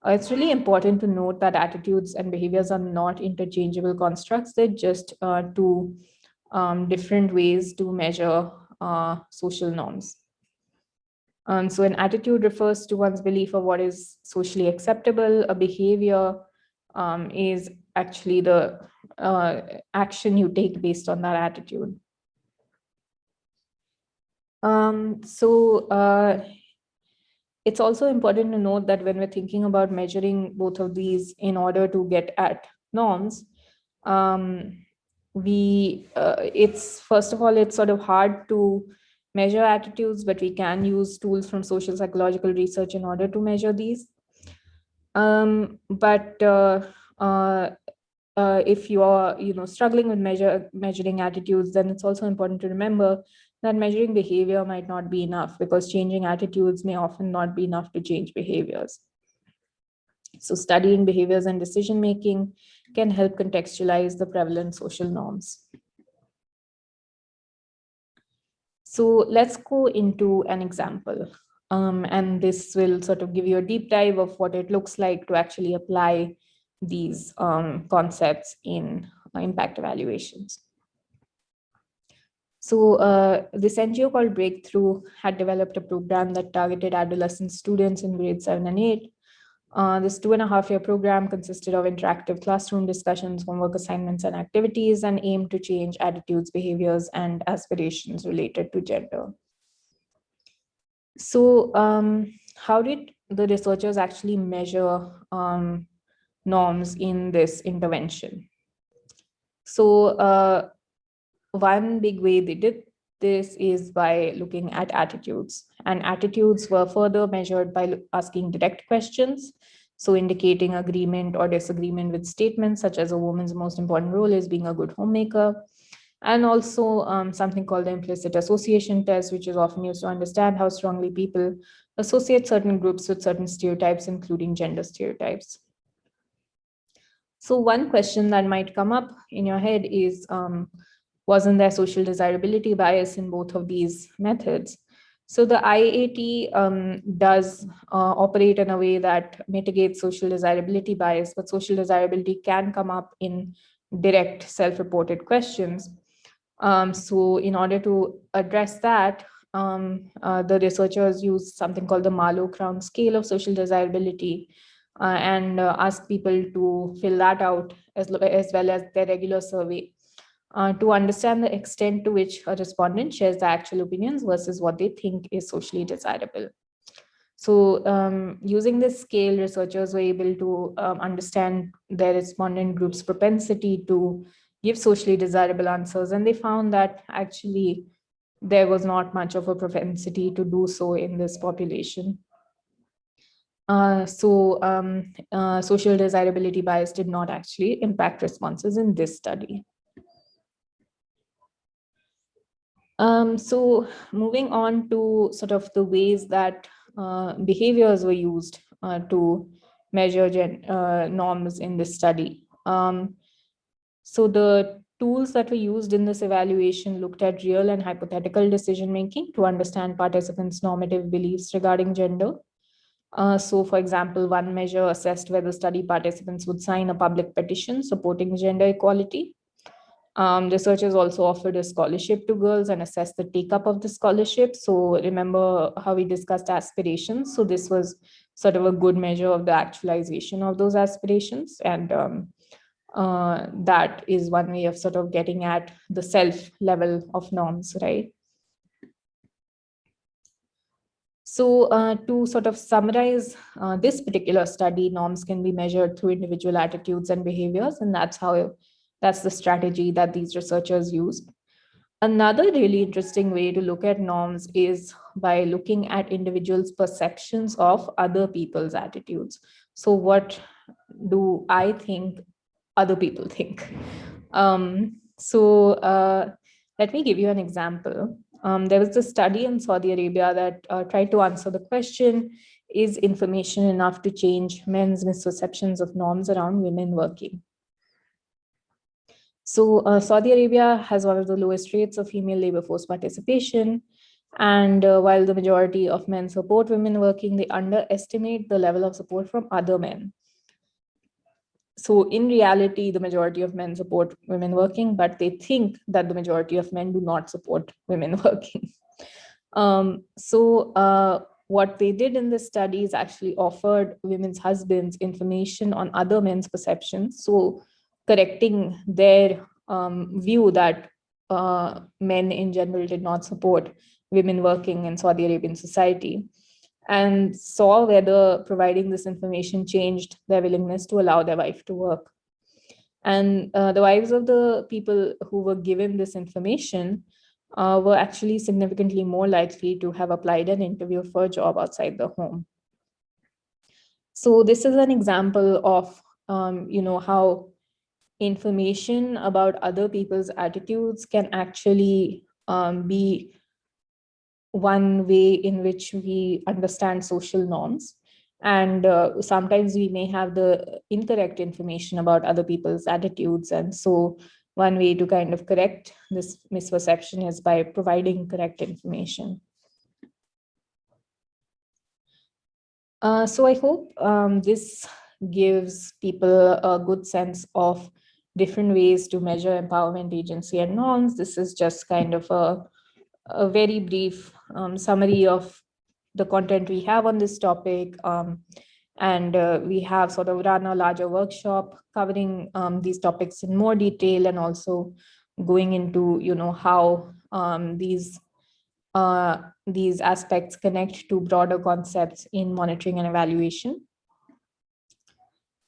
B: It's really important to note that attitudes and behaviors are not interchangeable constructs. They're just two different ways to measure social norms. So an attitude refers to one's belief of what is socially acceptable. A behavior is actually the action you take based on that attitude. It's also important to note that when we're thinking about measuring both of these in order to get at norms, it's first of all, it's sort of hard to measure attitudes, but we can use tools from social psychological research in order to measure these. But if you are, struggling with measuring attitudes, then it's also important to remember that measuring behavior might not be enough, because changing attitudes may often not be enough to change behaviors. So studying behaviors and decision making can help contextualize the prevalent social norms. So let's go into an example. And this will sort of give you a deep dive of what it looks like to actually apply these concepts in impact evaluations. So this NGO called Breakthrough had developed a program that targeted adolescent students in grades 7 and 8. This 2.5-year program consisted of interactive classroom discussions, homework assignments, and activities, and aimed to change attitudes, behaviors, and aspirations related to gender. So how did the researchers actually measure norms in this intervention? So one big way they did this is by looking at attitudes. And attitudes were further measured by asking direct questions, so indicating agreement or disagreement with statements such as a woman's most important role is being a good homemaker. And also something called the implicit association test, which is often used to understand how strongly people associate certain groups with certain stereotypes, including gender stereotypes. So one question that might come up in your head is, wasn't there social desirability bias in both of these methods? So the IAT does operate in a way that mitigates social desirability bias, but social desirability can come up in direct self-reported questions. So in order to address that, the researchers use something called the Marlowe-Crown scale of social desirability, and ask people to fill that out as well as their regular survey to understand the extent to which a respondent shares the actual opinions versus what they think is socially desirable. So using this scale, researchers were able to understand their respondent group's propensity to give socially desirable answers. And they found that actually there was not much of a propensity to do so in this population. Social desirability bias did not actually impact responses in this study. So moving on to sort of the ways that behaviors were used to measure norms in this study. So the tools that were used in this evaluation looked at real and hypothetical decision making to understand participants' normative beliefs regarding gender. So for example, one measure assessed whether study participants would sign a public petition supporting gender equality. Researchers also offered a scholarship to girls and assessed the take-up of the scholarship. So remember how we discussed aspirations. So this was sort of a good measure of the actualization of those aspirations. And that is one way of sort of getting at the self level of norms, right? So to sort of summarize this particular study, norms can be measured through individual attitudes and behaviors, and that's the strategy that these researchers used. Another really interesting way to look at norms is by looking at individuals' perceptions of other people's attitudes. So what do I think other people think? Let me give you an example. There was a study in Saudi Arabia that tried to answer the question, is information enough to change men's misperceptions of norms around women working? So Saudi Arabia has one of the lowest rates of female labor force participation. And while the majority of men support women working, they underestimate the level of support from other men. So in reality, the majority of men support women working, but they think that the majority of men do not support women working. What they did in this study is actually offered women's husbands information on other men's perceptions. So correcting their view that men in general did not support women working in Saudi Arabian society, and saw whether providing this information changed their willingness to allow their wife to work. And the wives of the people who were given this information were actually significantly more likely to have applied an interview for a job outside the home. So this is an example of how information about other people's attitudes can actually be one way in which we understand social norms. And sometimes we may have the incorrect information about other people's attitudes. And so one way to kind of correct this misperception is by providing correct information. So I hope this gives people a good sense of different ways to measure empowerment, agency, and norms. This is just kind of a very brief summary of the content we have on this topic. And we have sort of run a larger workshop covering these topics in more detail, and also going into, how these aspects connect to broader concepts in monitoring and evaluation.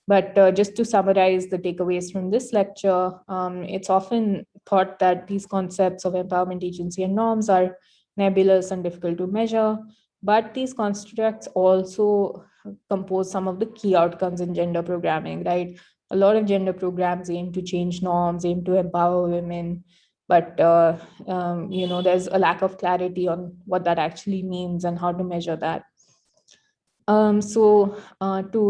B: But just to summarize the takeaways from this lecture, it's often thought that these concepts of empowerment, agency, and norms are nebulous and difficult to measure, but these constructs also compose some of the key outcomes in gender programming, right? A lot of gender programs aim to change norms, aim to empower women, but there's a lack of clarity on what that actually means and how to measure that. To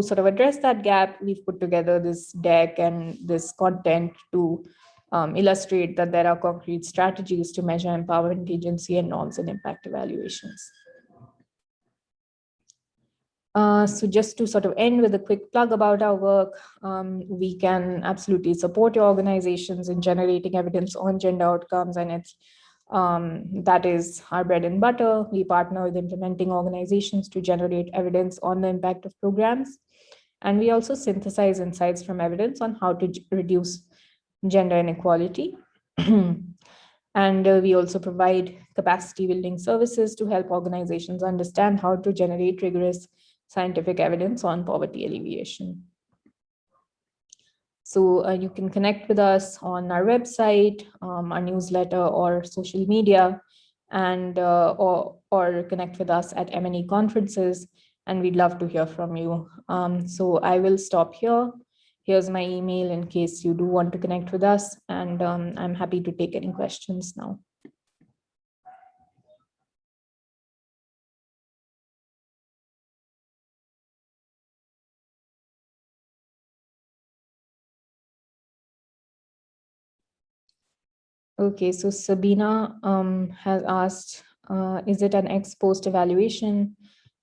B: sort of address that gap, we've put together this deck and this content to illustrate that there are concrete strategies to measure empowerment, agency, and norms and impact evaluations. So just to sort of end with a quick plug about our work, we can absolutely support your organizations in generating evidence on gender outcomes, and that is our bread and butter. We partner with implementing organizations to generate evidence on the impact of programs. And we also synthesize insights from evidence on how to reduce gender inequality. And we also provide capacity building services to help organizations understand how to generate rigorous scientific evidence on poverty alleviation. So you can connect with us on our website, our newsletter, or social media, and or connect with us at M&E conferences, and we'd love to hear from you. So I will stop here. Here's my email in case you do want to connect with us, and I'm happy to take any questions now. Okay, so Sabina has asked, is it an ex-post evaluation?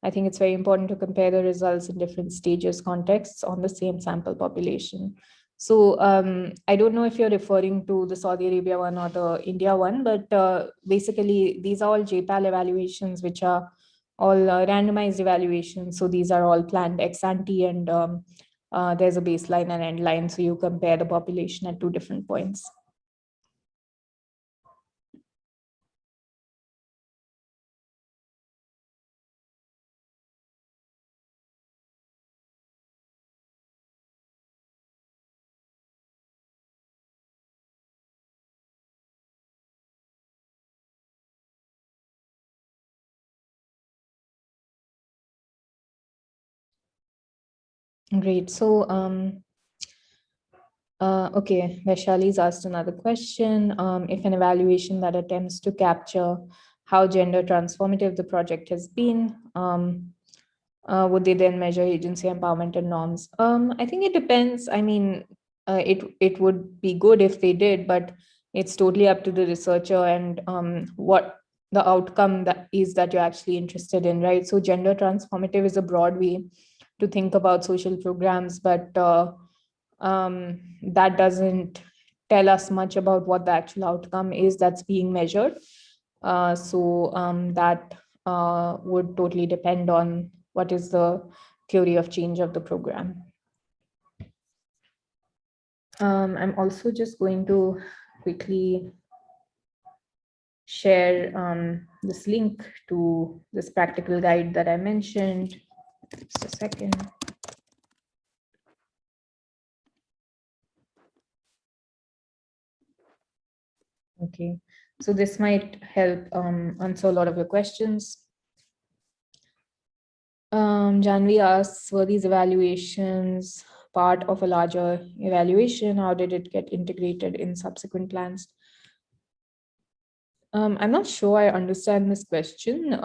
B: I think it's very important to compare the results in different stages, contexts on the same sample population. So I don't know if you're referring to the Saudi Arabia one or the India one, but basically these are all JPAL evaluations, which are all randomized evaluations. So these are all planned ex ante, and there's a baseline and end line. So you compare the population at two different points. Great. So Okay, Vaishali's asked another question. If an evaluation that attempts to capture how gender transformative the project has been, would they then measure agency, empowerment, and norms? I think it depends. I mean, it would be good if they did, but it's totally up to the researcher and what the outcome that is that you're actually interested in, right? So gender transformative is a broad way to think about social programs, but that doesn't tell us much about what the actual outcome is that's being measured. So that would totally depend on what is the theory of change of the program. I'm also just going to quickly share this link to this practical guide that I mentioned. Just a second. Okay, so this might help answer a lot of your questions. Janvi asks, were these evaluations part of a larger evaluation? How did it get integrated in subsequent plans? I'm not sure I understand this question.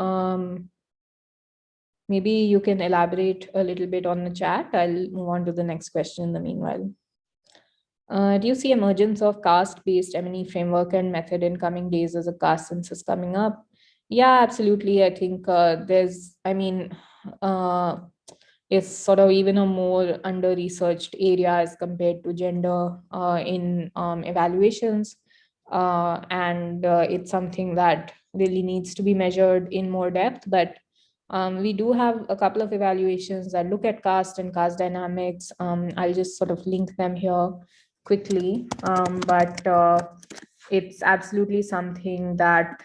B: Maybe you can elaborate a little bit on the chat. I'll move on to the next question in the meanwhile. Do you see emergence of caste-based M&E framework and method in coming days as a caste census coming up? Yeah, absolutely. I think it's sort of even a more under-researched area as compared to gender in evaluations. And it's something that really needs to be measured in more depth. But we do have a couple of evaluations that look at caste and caste dynamics. I'll just sort of link them here quickly, but it's absolutely something that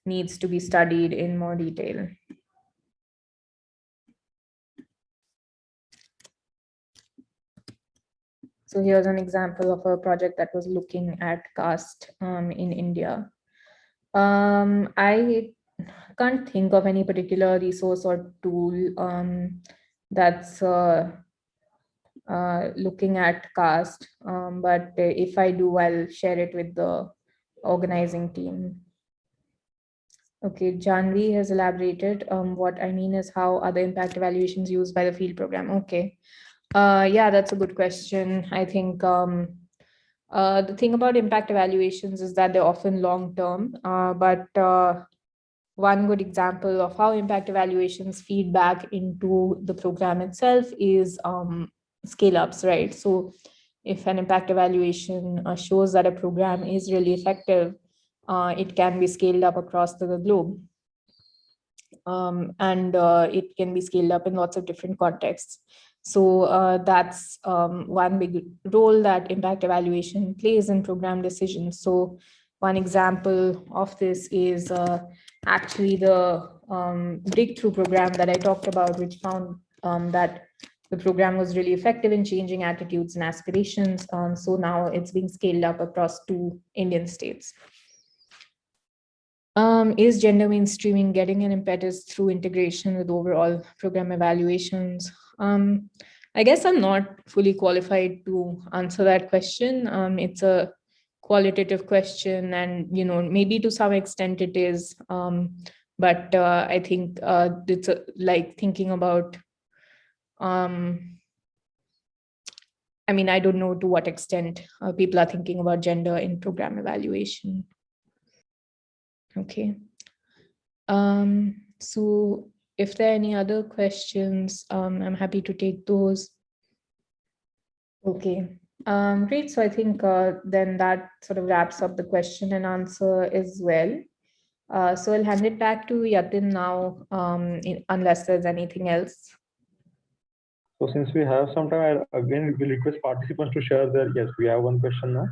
B: needs to be studied in more detail. So here's an example of a project that was looking at caste in India. I can't think of any particular resource or tool that's looking at caste, but if I do, I'll share it with the organizing team. Okay, Janvi has elaborated. What I mean is how are the impact evaluations used by the field program? Okay. Yeah, that's a good question. I think the thing about impact evaluations is that they're often long term, but one good example of how impact evaluations feed back into the program itself is scale ups, right? So if an impact evaluation shows that a program is really effective, it can be scaled up across the globe. And it can be scaled up in lots of different contexts. So that's one big role that impact evaluation plays in program decisions. So one example of this is actually the breakthrough program that I talked about, which found that the program was really effective in changing attitudes and aspirations. So now it's being scaled up across 2 Indian states. Is gender mainstreaming getting an impetus through integration with overall program evaluations? I guess I'm not fully qualified to answer that question. It's a qualitative question, and maybe to some extent it is. But I think it's like thinking about. I mean, I don't know to what extent people are thinking about gender in program evaluation. Okay. So if there are any other questions, I'm happy to take those. Okay, great. So I think then that sort of wraps up the question and answer as well. So I'll hand it back to Yatin now, unless there's anything else.
C: So since we have some time, I again will request participants to share their, yes, we have one question now.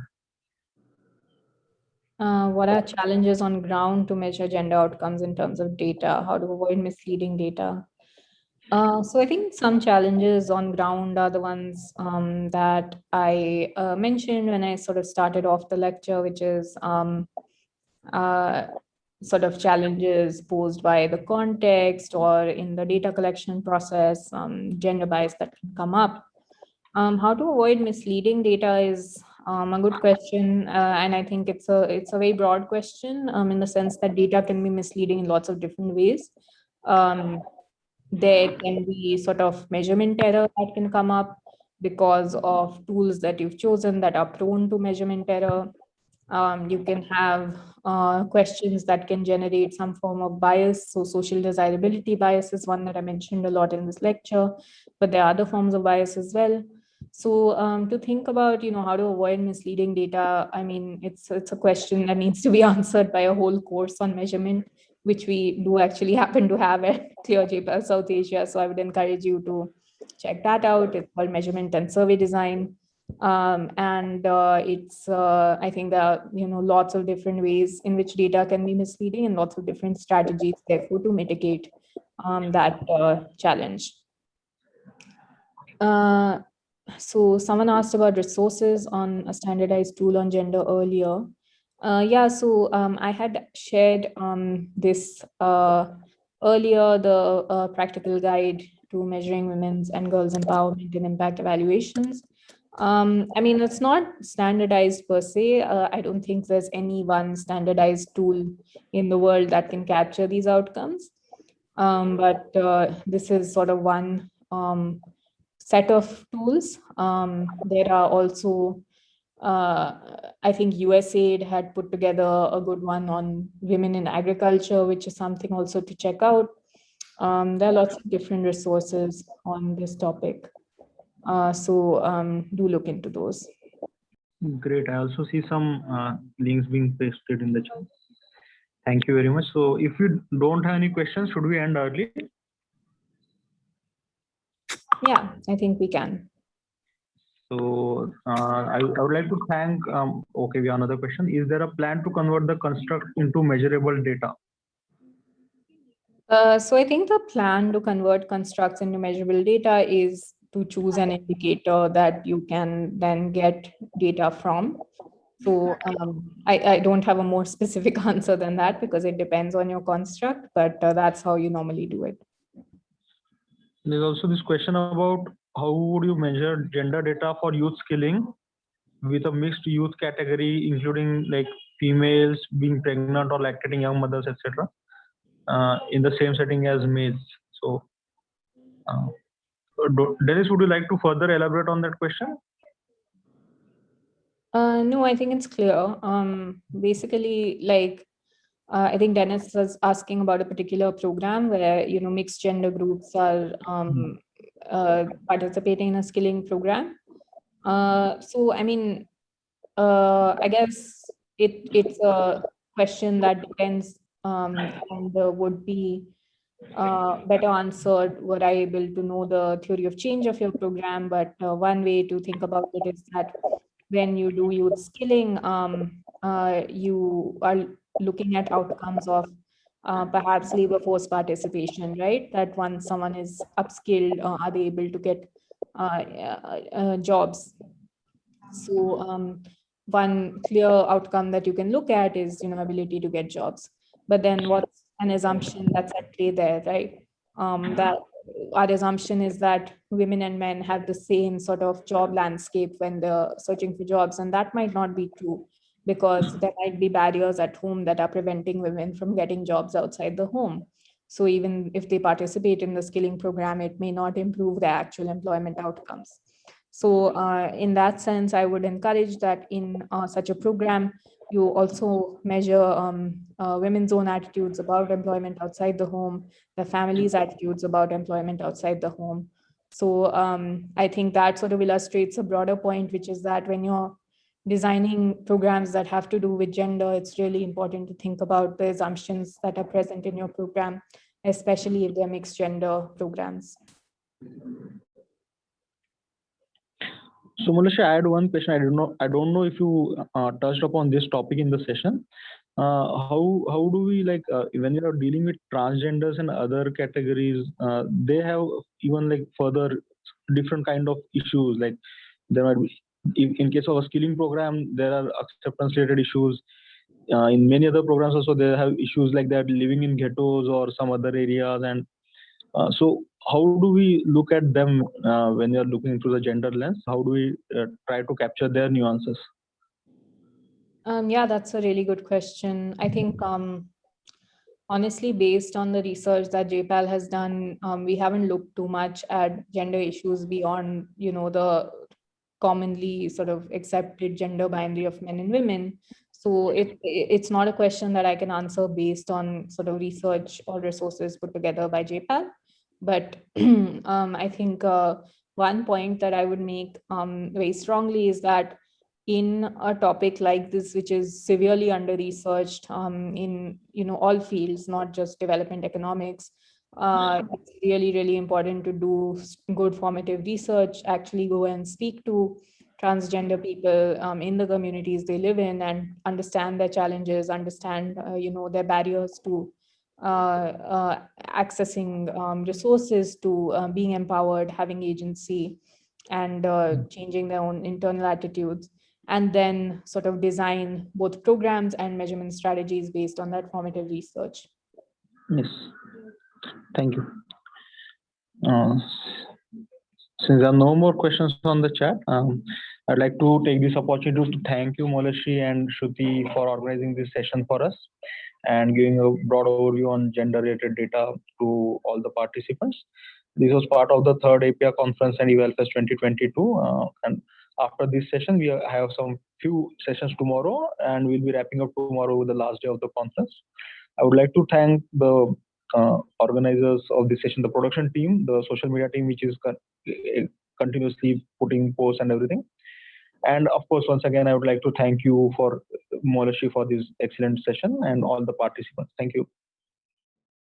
B: What are challenges on ground to measure gender outcomes in terms of data? How to avoid misleading data? So I think some challenges on ground are the ones that I mentioned when I sort of started off the lecture, which is sort of challenges posed by the context or in the data collection process, gender bias that can come up. How to avoid misleading data is a good question, and I think it's a very broad question in the sense that data can be misleading in lots of different ways. There can be sort of measurement error that can come up because of tools that you've chosen that are prone to measurement error. You can have questions that can generate some form of bias. So social desirability bias is one that I mentioned a lot in this lecture, but there are other forms of bias as well. So to think about, how to avoid misleading data, I mean, it's a question that needs to be answered by a whole course on measurement, which we do actually happen to have at Clear JPL South Asia. So I would encourage you to check that out. It's called Measurement and Survey Design. It's I think there are lots of different ways in which data can be misleading and lots of different strategies therefore to mitigate that challenge. So someone asked about resources on a standardized tool on gender earlier. So I had shared this earlier, the practical guide to measuring women's and girls' empowerment in impact evaluations. I mean, it's not standardized per se. I don't think there's any one standardized tool in the world that can capture these outcomes. But this is sort of one set of tools. There are also, I think USAID had put together a good one on women in agriculture, which is something also to check out. There are lots of different resources on this topic. So do look into those.
C: Great. I also see some links being pasted in the chat. Thank you very much. So if you don't have any questions, should we end early?
B: Yeah, I think we can.
C: So I would like to thank, okay, we have another question. Is there a plan to convert the construct into measurable data?
B: So I think the plan to convert constructs into measurable data is to choose an indicator that you can then get data from. So I don't have a more specific answer than that because it depends on your construct, but that's how you normally do it.
C: There's also this question about how would you measure gender data for youth skilling with a mixed youth category, including like females being pregnant or lactating young mothers, etc., in the same setting as males. So, Dennis, would you like to further elaborate on that question?
B: No, I think it's clear. Basically, like I think Dennis was asking about a particular program where mixed gender groups are participating in a skilling program. So I mean, I guess it's a question that depends and would be better answered were I able to know the theory of change of your program. But one way to think about it is that when you do youth skilling, you are looking at outcomes of perhaps labor force participation, right? That once someone is upskilled, are they able to get jobs? So one clear outcome that you can look at is ability to get jobs. But then what's an assumption that's at play there, right? That our assumption is that women and men have the same sort of job landscape when they're searching for jobs, and that might not be true because there might be barriers at home that are preventing women from getting jobs outside the home. So even if they participate in the skilling program, it may not improve their actual employment outcomes. So in that sense, I would encourage that in such a program, you also measure women's own attitudes about employment outside the home, the family's attitudes about employment outside the home. So I think that sort of illustrates a broader point, which is that when you're designing programs that have to do with gender, it's really important to think about the assumptions that are present in your program, especially if they're mixed gender programs.
C: So Manisha, I had one question. I don't know if you touched upon this topic in the session. How do we when you are dealing with transgenders and other categories, they have even further different kind of issues. Like there might be, in case of a skilling program, there are acceptance related issues. In many other programs also, they have issues like that living in ghettos or some other areas, and So how do we look at them when you're looking through the gender lens? How do we try to capture their nuances?
B: Yeah, that's a really good question. I think honestly, based on the research that JPAL has done, we haven't looked too much at gender issues beyond, the commonly sort of accepted gender binary of men and women. So it's not a question that I can answer based on sort of research or resources put together by JPAL. But I think one point that I would make very strongly is that in a topic like this, which is severely under researched in all fields, not just development economics, it's really important to do good formative research, actually go and speak to transgender people in the communities they live in and understand their challenges, understand their barriers to accessing resources, to being empowered, having agency, and changing their own internal attitudes, and then sort of design both programs and measurement strategies based on that formative research.
C: Yes, thank you. Since there are no more questions on the chat, I'd like to take this opportunity to thank you, Molashi and Shruti, for organizing this session for us and giving a broad overview on gender-related data to all the participants. This was part of the third API conference and EvalFest 2022. And after this session, we have some few sessions tomorrow, and we'll be wrapping up tomorrow with the last day of the conference. I would like to thank the organizers of this session, the production team, the social media team, which is continuously putting posts and everything. And of course, once again, I would like to thank you for Molashi for this excellent session and all the participants. Thank you.